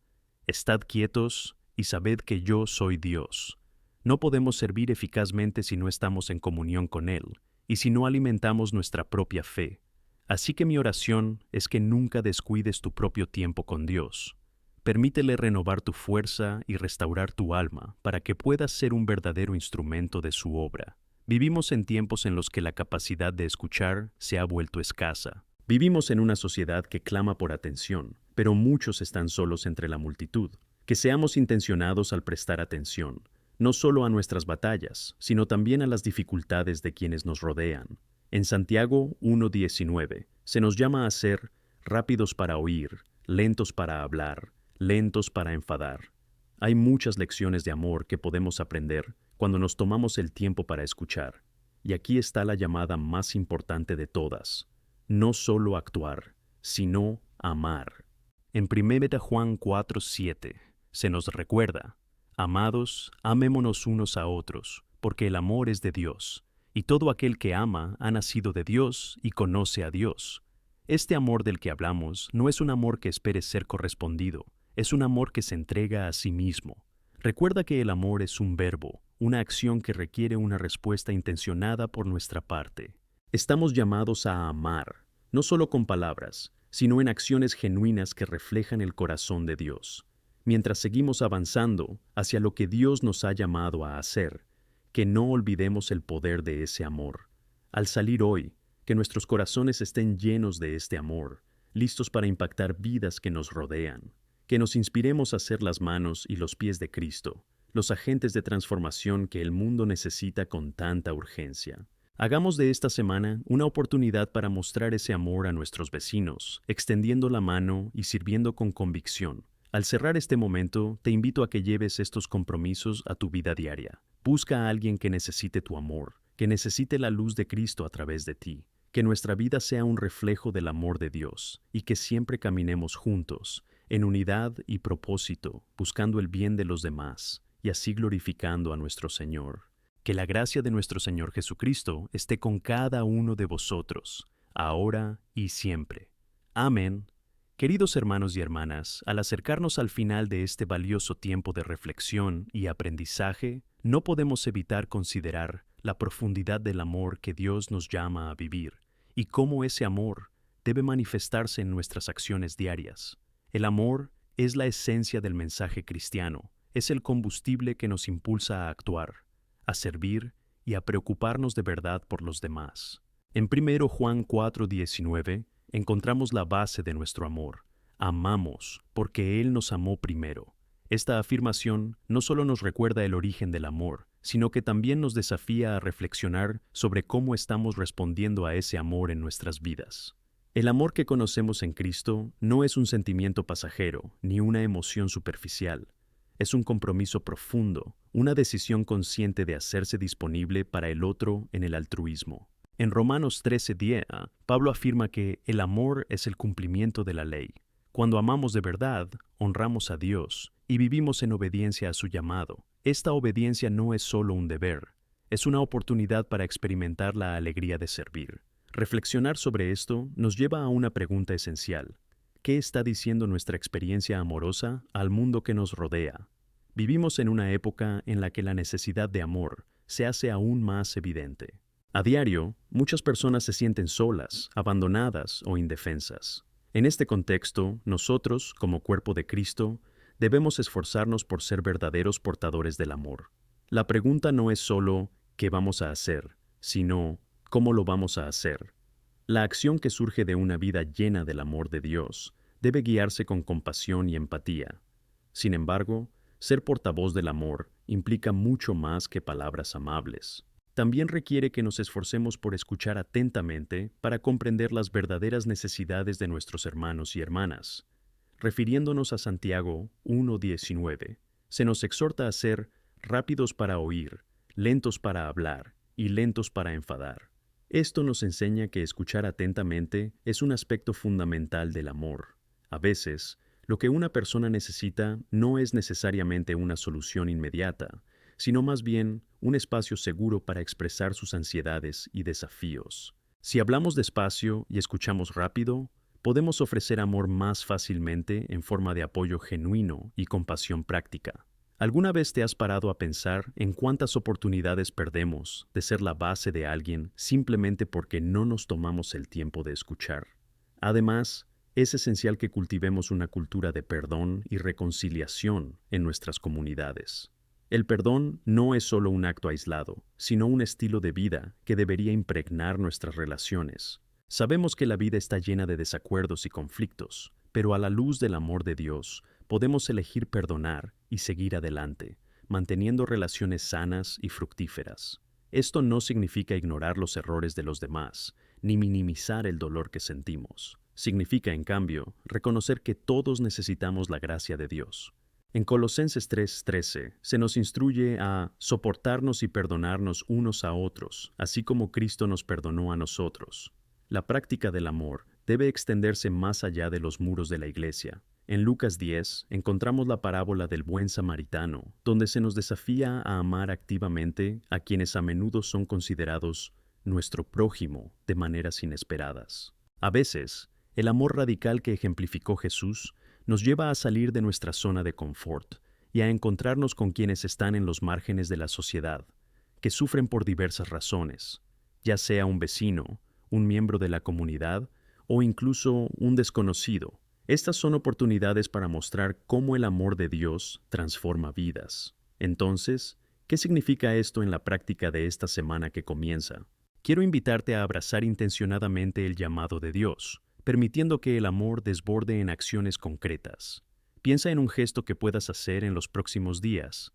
Estad quietos y sabed que yo soy Dios. No podemos servir eficazmente si no estamos en comunión con Él y si no alimentamos nuestra propia fe. Así que mi oración es que nunca descuides tu propio tiempo con Dios. Permítele renovar tu fuerza y restaurar tu alma para que puedas ser un verdadero instrumento de su obra. Vivimos en tiempos en los que la capacidad de escuchar se ha vuelto escasa. Vivimos en una sociedad que clama por atención, pero muchos están solos entre la multitud. Que seamos intencionados al prestar atención, no solo a nuestras batallas, sino también a las dificultades de quienes nos rodean. En Santiago 1:19 se nos llama a ser rápidos para oír, lentos para hablar, lentos para enfadar. Hay muchas lecciones de amor que podemos aprender cuando nos tomamos el tiempo para escuchar. Y aquí está la llamada más importante de todas: no solo actuar, sino amar. En 1 Juan 4:7 se nos recuerda: Amados, amémonos unos a otros, porque el amor es de Dios, y todo aquel que ama ha nacido de Dios y conoce a Dios. Este amor del que hablamos no es un amor que espere ser correspondido, es un amor que se entrega a sí mismo. Recuerda que el amor es un verbo, una acción que requiere una respuesta intencionada por nuestra parte. Estamos llamados a amar, no solo con palabras, sino en acciones genuinas que reflejan el corazón de Dios. Mientras seguimos avanzando hacia lo que Dios nos ha llamado a hacer, que no olvidemos el poder de ese amor. Al salir hoy, que nuestros corazones estén llenos de este amor, listos para impactar vidas que nos rodean. Que nos inspiremos a ser las manos y los pies de Cristo, los agentes de transformación que el mundo necesita con tanta urgencia. Hagamos de esta semana una oportunidad para mostrar ese amor a nuestros vecinos, extendiendo la mano y sirviendo con convicción. Al cerrar este momento, te invito a que lleves estos compromisos a tu vida diaria. Busca a alguien que necesite tu amor, que necesite la luz de Cristo a través de ti. Que nuestra vida sea un reflejo del amor de Dios y que siempre caminemos juntos, en unidad y propósito, buscando el bien de los demás y así glorificando a nuestro Señor. Que la gracia de nuestro Señor Jesucristo esté con cada uno de vosotros, ahora y siempre. Amén. Queridos hermanos y hermanas, al acercarnos al final de este valioso tiempo de reflexión y aprendizaje, no podemos evitar considerar la profundidad del amor que Dios nos llama a vivir y cómo ese amor debe manifestarse en nuestras acciones diarias. El amor es la esencia del mensaje cristiano, es el combustible que nos impulsa a actuar, a servir y a preocuparnos de verdad por los demás. En 1 Juan 4:19 encontramos la base de nuestro amor. Amamos porque Él nos amó primero. Esta afirmación no solo nos recuerda el origen del amor, sino que también nos desafía a reflexionar sobre cómo estamos respondiendo a ese amor en nuestras vidas. El amor que conocemos en Cristo no es un sentimiento pasajero ni una emoción superficial. Es un compromiso profundo, una decisión consciente de hacerse disponible para el otro en el altruismo. En Romanos 13:10, Pablo afirma que el amor es el cumplimiento de la ley. Cuando amamos de verdad, honramos a Dios y vivimos en obediencia a su llamado. Esta obediencia no es solo un deber, es una oportunidad para experimentar la alegría de servir. Reflexionar sobre esto nos lleva a una pregunta esencial. ¿Qué está diciendo nuestra experiencia amorosa al mundo que nos rodea? Vivimos en una época en la que la necesidad de amor se hace aún más evidente. A diario, muchas personas se sienten solas, abandonadas o indefensas. En este contexto, nosotros, como cuerpo de Cristo, debemos esforzarnos por ser verdaderos portadores del amor. La pregunta no es solo ¿qué vamos a hacer?, sino ¿cómo lo vamos a hacer? La acción que surge de una vida llena del amor de Dios debe guiarse con compasión y empatía. Sin embargo, ser portavoz del amor implica mucho más que palabras amables. También requiere que nos esforcemos por escuchar atentamente para comprender las verdaderas necesidades de nuestros hermanos y hermanas. Refiriéndonos a Santiago 1:19, se nos exhorta a ser rápidos para oír, lentos para hablar y lentos para enfadar. Esto nos enseña que escuchar atentamente es un aspecto fundamental del amor. A veces, lo que una persona necesita no es necesariamente una solución inmediata, sino más bien un espacio seguro para expresar sus ansiedades y desafíos. Si hablamos despacio y escuchamos rápido, podemos ofrecer amor más fácilmente en forma de apoyo genuino y compasión práctica. ¿Alguna vez te has parado a pensar en cuántas oportunidades perdemos de ser la base de alguien simplemente porque no nos tomamos el tiempo de escuchar? Además, es esencial que cultivemos una cultura de perdón y reconciliación en nuestras comunidades. El perdón no es solo un acto aislado, sino un estilo de vida que debería impregnar nuestras relaciones. Sabemos que la vida está llena de desacuerdos y conflictos, pero a la luz del amor de Dios, podemos elegir perdonar y seguir adelante, manteniendo relaciones sanas y fructíferas. Esto no significa ignorar los errores de los demás, ni minimizar el dolor que sentimos. Significa, en cambio, reconocer que todos necesitamos la gracia de Dios. En Colosenses 3:13 se nos instruye a soportarnos y perdonarnos unos a otros, así como Cristo nos perdonó a nosotros. La práctica del amor debe extenderse más allá de los muros de la iglesia. En Lucas 10 encontramos la parábola del buen samaritano, donde se nos desafía a amar activamente a quienes a menudo son considerados nuestro prójimo de maneras inesperadas. A veces, el amor radical que ejemplificó Jesús nos lleva a salir de nuestra zona de confort y a encontrarnos con quienes están en los márgenes de la sociedad, que sufren por diversas razones, ya sea un vecino, un miembro de la comunidad o incluso un desconocido. Estas son oportunidades para mostrar cómo el amor de Dios transforma vidas. Entonces, ¿qué significa esto en la práctica de esta semana que comienza? Quiero invitarte a abrazar intencionadamente el llamado de Dios, permitiendo que el amor desborde en acciones concretas. Piensa en un gesto que puedas hacer en los próximos días.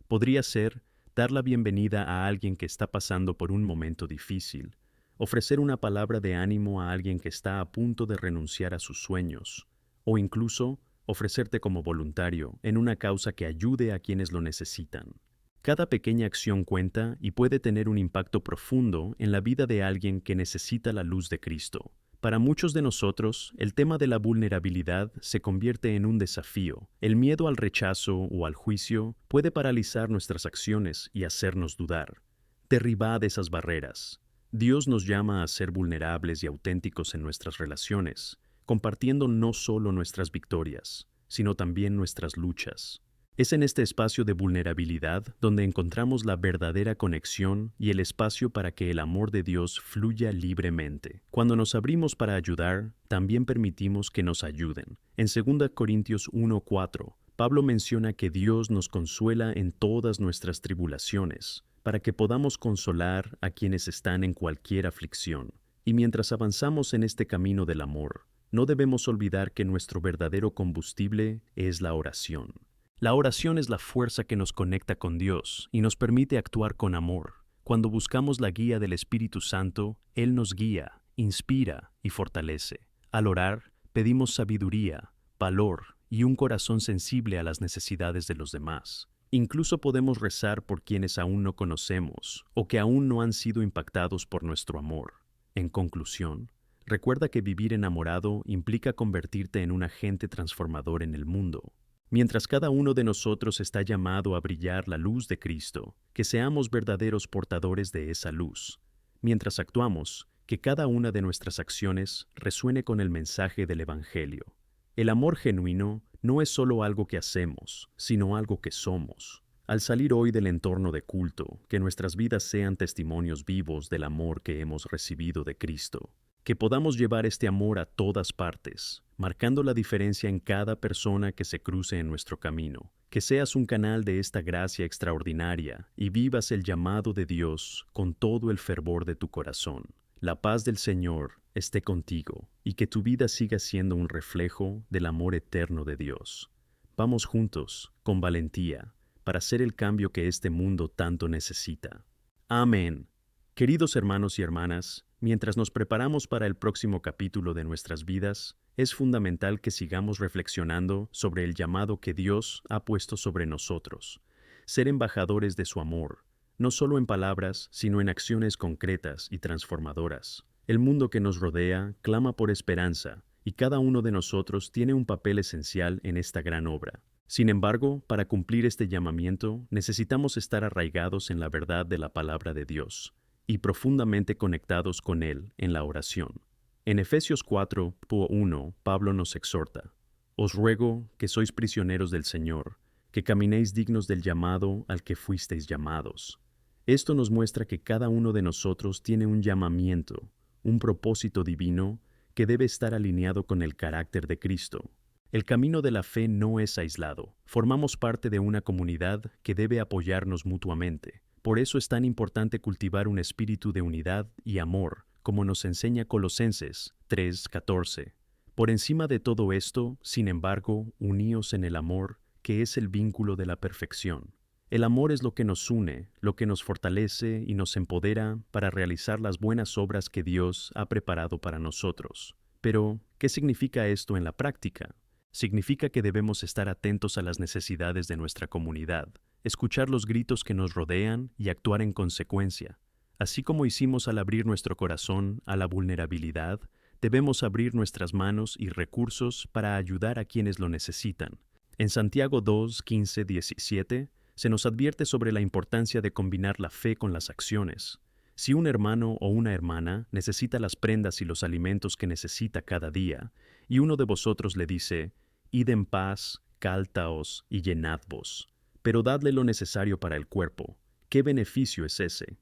Podría ser dar la bienvenida a alguien que está pasando por un momento difícil, ofrecer una palabra de ánimo a alguien que está a punto de renunciar a sus sueños, o incluso ofrecerte como voluntario en una causa que ayude a quienes lo necesitan. Cada pequeña acción cuenta y puede tener un impacto profundo en la vida de alguien que necesita la luz de Cristo. Para muchos de nosotros, el tema de la vulnerabilidad se convierte en un desafío. El miedo al rechazo o al juicio puede paralizar nuestras acciones y hacernos dudar. Derribad esas barreras. Dios nos llama a ser vulnerables y auténticos en nuestras relaciones, compartiendo no solo nuestras victorias, sino también nuestras luchas. Es en este espacio de vulnerabilidad donde encontramos la verdadera conexión y el espacio para que el amor de Dios fluya libremente. Cuando nos abrimos para ayudar, también permitimos que nos ayuden. En 2 Corintios 1:4, Pablo menciona que Dios nos consuela en todas nuestras tribulaciones, para que podamos consolar a quienes están en cualquier aflicción. Y mientras avanzamos en este camino del amor, no debemos olvidar que nuestro verdadero combustible es la oración. La oración es la fuerza que nos conecta con Dios y nos permite actuar con amor. Cuando buscamos la guía del Espíritu Santo, Él nos guía, inspira y fortalece. Al orar, pedimos sabiduría, valor y un corazón sensible a las necesidades de los demás. Incluso podemos rezar por quienes aún no conocemos o que aún no han sido impactados por nuestro amor. En conclusión, recuerda que vivir enamorado implica convertirte en un agente transformador en el mundo. Mientras cada uno de nosotros está llamado a brillar la luz de Cristo, que seamos verdaderos portadores de esa luz. Mientras actuamos, que cada una de nuestras acciones resuene con el mensaje del Evangelio. El amor genuino no es solo algo que hacemos, sino algo que somos. Al salir hoy del entorno de culto, que nuestras vidas sean testimonios vivos del amor que hemos recibido de Cristo. Que podamos llevar este amor a todas partes, marcando la diferencia en cada persona que se cruce en nuestro camino. Que seas un canal de esta gracia extraordinaria y vivas el llamado de Dios con todo el fervor de tu corazón. La paz del Señor esté contigo y que tu vida siga siendo un reflejo del amor eterno de Dios. Vamos juntos, con valentía, para hacer el cambio que este mundo tanto necesita. Amén. Queridos hermanos y hermanas, mientras nos preparamos para el próximo capítulo de nuestras vidas, es fundamental que sigamos reflexionando sobre el llamado que Dios ha puesto sobre nosotros, ser embajadores de su amor, no solo en palabras, sino en acciones concretas y transformadoras. El mundo que nos rodea clama por esperanza, y cada uno de nosotros tiene un papel esencial en esta gran obra. Sin embargo, para cumplir este llamamiento, necesitamos estar arraigados en la verdad de la palabra de Dios y profundamente conectados con Él en la oración. En Efesios 4:1, Pablo nos exhorta: Os ruego que sois prisioneros del Señor, que caminéis dignos del llamado al que fuisteis llamados. Esto nos muestra que cada uno de nosotros tiene un llamamiento, un propósito divino que debe estar alineado con el carácter de Cristo. El camino de la fe no es aislado. Formamos parte de una comunidad que debe apoyarnos mutuamente. Por eso es tan importante cultivar un espíritu de unidad y amor, como nos enseña Colosenses 3:14. Por encima de todo esto, sin embargo, uníos en el amor, que es el vínculo de la perfección. El amor es lo que nos une, lo que nos fortalece y nos empodera para realizar las buenas obras que Dios ha preparado para nosotros. Pero, ¿qué significa esto en la práctica? Significa que debemos estar atentos a las necesidades de nuestra comunidad, escuchar los gritos que nos rodean y actuar en consecuencia. Así como hicimos al abrir nuestro corazón a la vulnerabilidad, debemos abrir nuestras manos y recursos para ayudar a quienes lo necesitan. En Santiago 2:15-17 se nos advierte sobre la importancia de combinar la fe con las acciones. Si un hermano o una hermana necesita las prendas y los alimentos que necesita cada día, y uno de vosotros le dice: Id en paz, caltaos y llenadvos, pero dadle lo necesario para el cuerpo, ¿qué beneficio es ese?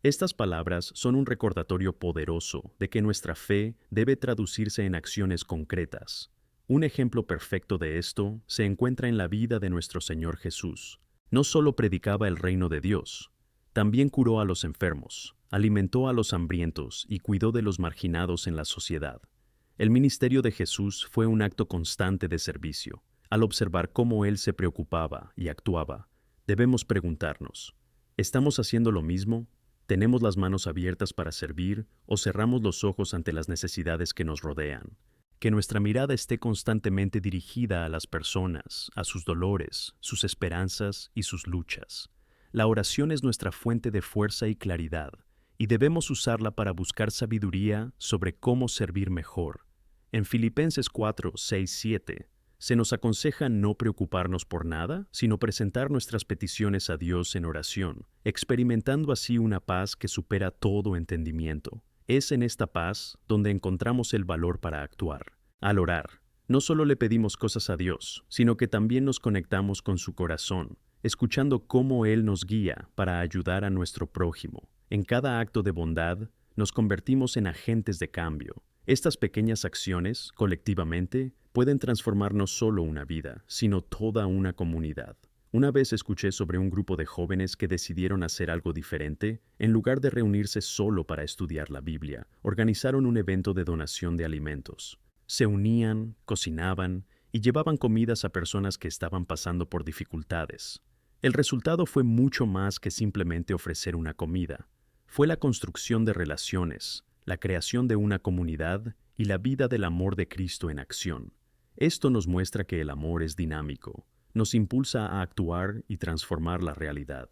Estas palabras son un recordatorio poderoso de que nuestra fe debe traducirse en acciones concretas. Un ejemplo perfecto de esto se encuentra en la vida de nuestro Señor Jesús. No solo predicaba el reino de Dios, también curó a los enfermos, alimentó a los hambrientos y cuidó de los marginados en la sociedad. El ministerio de Jesús fue un acto constante de servicio. Al observar cómo Él se preocupaba y actuaba, debemos preguntarnos: ¿estamos haciendo lo mismo? ¿Tenemos las manos abiertas para servir o cerramos los ojos ante las necesidades que nos rodean? Que nuestra mirada esté constantemente dirigida a las personas, a sus dolores, sus esperanzas y sus luchas. La oración es nuestra fuente de fuerza y claridad, y debemos usarla para buscar sabiduría sobre cómo servir mejor. En Filipenses 4:6-7, se nos aconseja no preocuparnos por nada, sino presentar nuestras peticiones a Dios en oración, experimentando así una paz que supera todo entendimiento. Es en esta paz donde encontramos el valor para actuar. Al orar, no solo le pedimos cosas a Dios, sino que también nos conectamos con su corazón, escuchando cómo Él nos guía para ayudar a nuestro prójimo. En cada acto de bondad, nos convertimos en agentes de cambio. Estas pequeñas acciones, colectivamente, pueden transformar no solo una vida, sino toda una comunidad. Una vez escuché sobre un grupo de jóvenes que decidieron hacer algo diferente. En lugar de reunirse solo para estudiar la Biblia, organizaron un evento de donación de alimentos. Se unían, cocinaban y llevaban comidas a personas que estaban pasando por dificultades. El resultado fue mucho más que simplemente ofrecer una comida. Fue la construcción de relaciones, la creación de una comunidad y la vida del amor de Cristo en acción. Esto nos muestra que el amor es dinámico. Nos impulsa a actuar y transformar la realidad.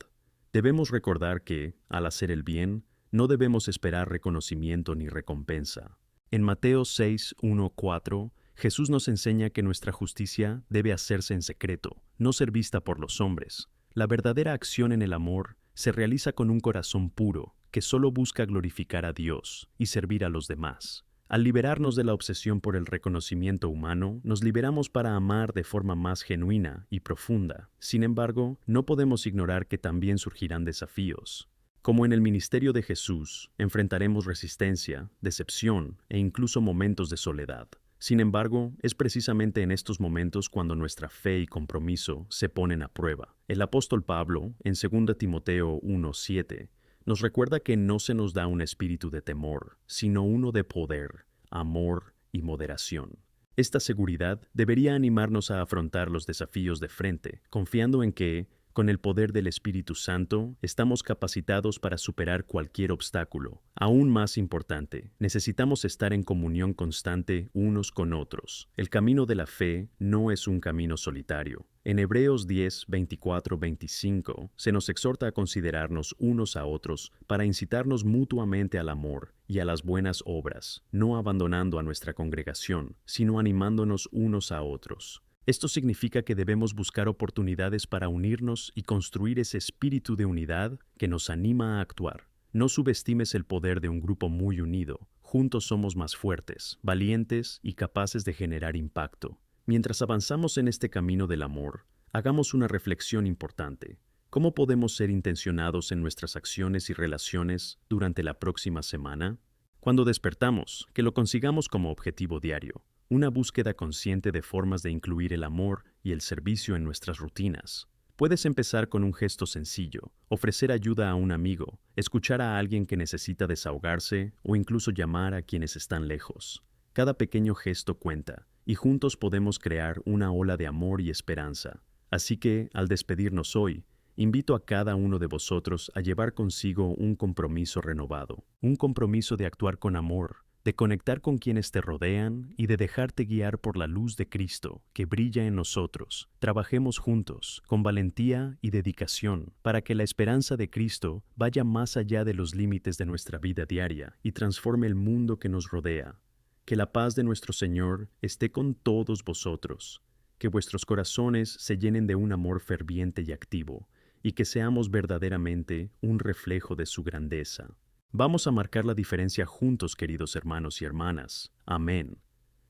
Debemos recordar que, al hacer el bien, no debemos esperar reconocimiento ni recompensa. En Mateo 6:1-4, Jesús nos enseña que nuestra justicia debe hacerse en secreto, no ser vista por los hombres. La verdadera acción en el amor se realiza con un corazón puro, que solo busca glorificar a Dios y servir a los demás. Al liberarnos de la obsesión por el reconocimiento humano, nos liberamos para amar de forma más genuina y profunda. Sin embargo, no podemos ignorar que también surgirán desafíos. Como en el ministerio de Jesús, enfrentaremos resistencia, decepción e incluso momentos de soledad. Sin embargo, es precisamente en estos momentos cuando nuestra fe y compromiso se ponen a prueba. El apóstol Pablo, en 2 Timoteo 1:7, nos recuerda que no se nos da un espíritu de temor, sino uno de poder, amor y moderación. Esta seguridad debería animarnos a afrontar los desafíos de frente, confiando en que, Con el poder del Espíritu Santo, estamos capacitados para superar cualquier obstáculo. Aún más importante, necesitamos estar en comunión constante unos con otros. El camino de la fe no es un camino solitario. En Hebreos 10, 24, 25, se nos exhorta a considerarnos unos a otros para incitarnos mutuamente al amor y a las buenas obras, no abandonando a nuestra congregación, sino animándonos unos a otros. Esto significa que debemos buscar oportunidades para unirnos y construir ese espíritu de unidad que nos anima a actuar. No subestimes el poder de un grupo muy unido. Juntos somos más fuertes, valientes y capaces de generar impacto. Mientras avanzamos en este camino del amor, hagamos una reflexión importante. ¿Cómo podemos ser intencionados en nuestras acciones y relaciones durante la próxima semana? Cuando despertamos, que lo consigamos como objetivo diario. Una búsqueda consciente de formas de incluir el amor y el servicio en nuestras rutinas. Puedes empezar con un gesto sencillo, ofrecer ayuda a un amigo, escuchar a alguien que necesita desahogarse o incluso llamar a quienes están lejos. Cada pequeño gesto cuenta, y juntos podemos crear una ola de amor y esperanza. Así que, al despedirnos hoy, invito a cada uno de vosotros a llevar consigo un compromiso renovado, un compromiso de actuar con amor, de conectar con quienes te rodean y de dejarte guiar por la luz de Cristo que brilla en nosotros. Trabajemos juntos, con valentía y dedicación, para que la esperanza de Cristo vaya más allá de los límites de nuestra vida diaria y transforme el mundo que nos rodea. Que la paz de nuestro Señor esté con todos vosotros, que vuestros corazones se llenen de un amor ferviente y activo, y que seamos verdaderamente un reflejo de su grandeza. Vamos a marcar la diferencia juntos, queridos hermanos y hermanas. Amén.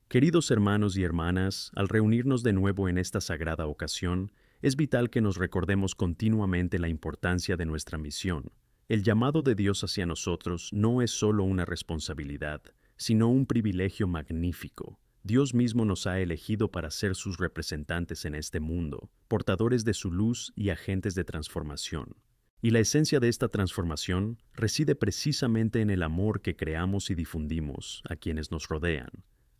Queridos hermanos y hermanas, al reunirnos de nuevo en esta sagrada ocasión, es vital que nos recordemos continuamente la importancia de nuestra misión. El llamado de Dios hacia nosotros no es solo una responsabilidad, sino un privilegio magnífico. Dios mismo nos ha elegido para ser sus representantes en este mundo, portadores de su luz y agentes de transformación. Y la esencia de esta transformación reside precisamente en el amor que creamos y difundimos a quienes nos rodean.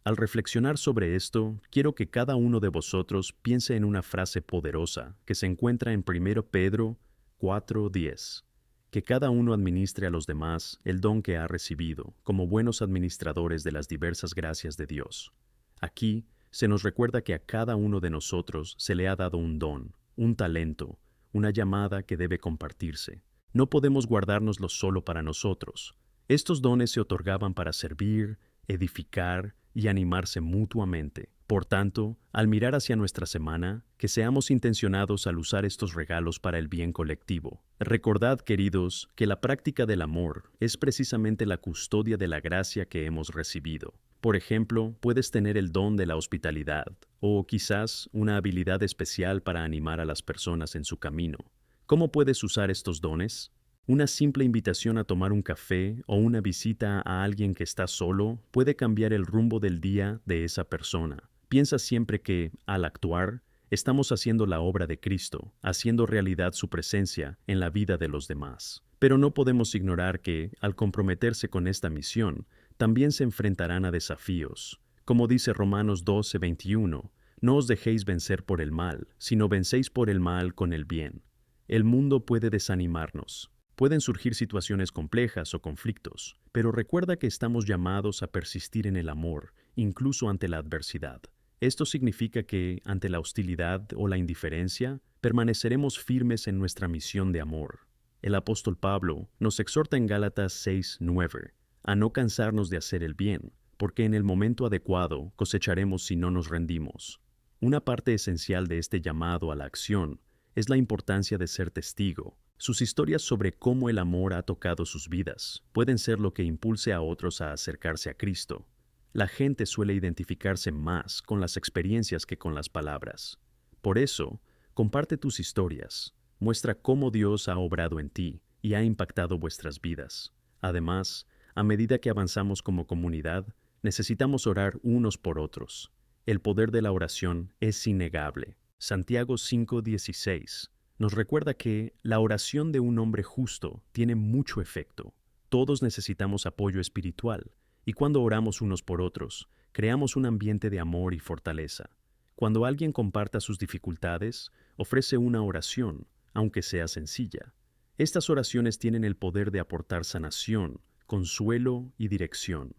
Al reflexionar sobre esto, quiero que cada uno de vosotros piense en una frase poderosa que se encuentra en 1 Pedro 4:10. Que cada uno administre a los demás el don que ha recibido, como buenos administradores de las diversas gracias de Dios. Aquí se nos recuerda que a cada uno de nosotros se le ha dado un don, un talento, una llamada que debe compartirse. No podemos guardárnoslo solo para nosotros. Estos dones se otorgaban para servir, edificar y animarse mutuamente. Por tanto, al mirar hacia nuestra semana, que seamos intencionados al usar estos regalos para el bien colectivo. Recordad, queridos, que la práctica del amor es precisamente la custodia de la gracia que hemos recibido. Por ejemplo, puedes tener el don de la hospitalidad, o quizás una habilidad especial para animar a las personas en su camino. ¿Cómo puedes usar estos dones? Una simple invitación a tomar un café o una visita a alguien que está solo puede cambiar el rumbo del día de esa persona. Piensa siempre que, al actuar, estamos haciendo la obra de Cristo, haciendo realidad su presencia en la vida de los demás. Pero no podemos ignorar que, al comprometerse con esta misión, también se enfrentarán a desafíos. Como dice Romanos 12:21, no os dejéis vencer por el mal, sino vencéis por el mal con el bien. El mundo puede desanimarnos. Pueden surgir situaciones complejas o conflictos, pero recuerda que estamos llamados a persistir en el amor, incluso ante la adversidad. Esto significa que, ante la hostilidad o la indiferencia, permaneceremos firmes en nuestra misión de amor. El apóstol Pablo nos exhorta en Gálatas 6:9 a no cansarnos de hacer el bien, porque en el momento adecuado cosecharemos si no nos rendimos. Una parte esencial de este llamado a la acción es la importancia de ser testigo. Sus historias sobre cómo el amor ha tocado sus vidas pueden ser lo que impulse a otros a acercarse a Cristo. La gente suele identificarse más con las experiencias que con las palabras. Por eso, comparte tus historias, muestra cómo Dios ha obrado en ti y ha impactado vuestras vidas. Además, a medida que avanzamos como comunidad, necesitamos orar unos por otros. El poder de la oración es innegable. Santiago 5:16 nos recuerda que la oración de un hombre justo tiene mucho efecto. Todos necesitamos apoyo espiritual, y cuando oramos unos por otros, creamos un ambiente de amor y fortaleza. Cuando alguien comparta sus dificultades, ofrece una oración, aunque sea sencilla. Estas oraciones tienen el poder de aportar sanación, consuelo y dirección.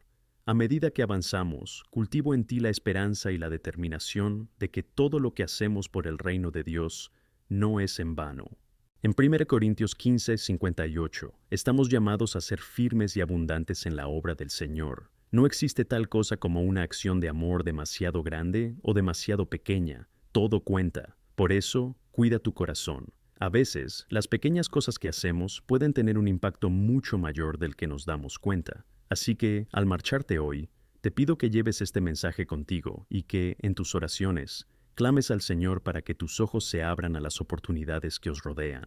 A medida que avanzamos, cultivo en ti la esperanza y la determinación de que todo lo que hacemos por el reino de Dios no es en vano. En 1 Corintios 15:58, estamos llamados a ser firmes y abundantes en la obra del Señor. No existe tal cosa como una acción de amor demasiado grande o demasiado pequeña. Todo cuenta. Por eso, cuida tu corazón. A veces, las pequeñas cosas que hacemos pueden tener un impacto mucho mayor del que nos damos cuenta. Así que, al marcharte hoy, te pido que lleves este mensaje contigo y que, en tus oraciones, clames al Señor para que tus ojos se abran a las oportunidades que os rodean.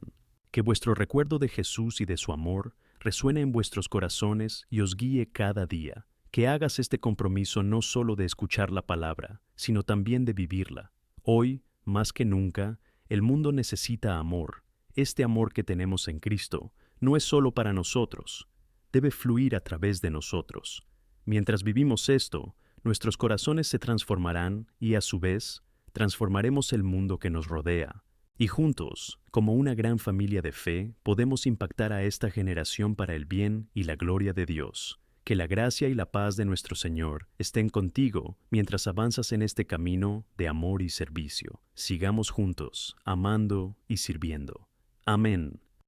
Que vuestro recuerdo de Jesús y de su amor resuene en vuestros corazones y os guíe cada día. Que hagas este compromiso no solo de escuchar la palabra, sino también de vivirla. Hoy, más que nunca, el mundo necesita amor. Este amor que tenemos en Cristo no es solo para nosotros, debe fluir a través de nosotros. Mientras vivimos esto, nuestros corazones se transformarán y, a su vez, transformaremos el mundo que nos rodea. Y juntos, como una gran familia de fe, podemos impactar a esta generación para el bien y la gloria de Dios. Que la gracia y la paz de nuestro Señor estén contigo mientras avanzas en este camino de amor y servicio. Sigamos juntos, amando y sirviendo. Amén.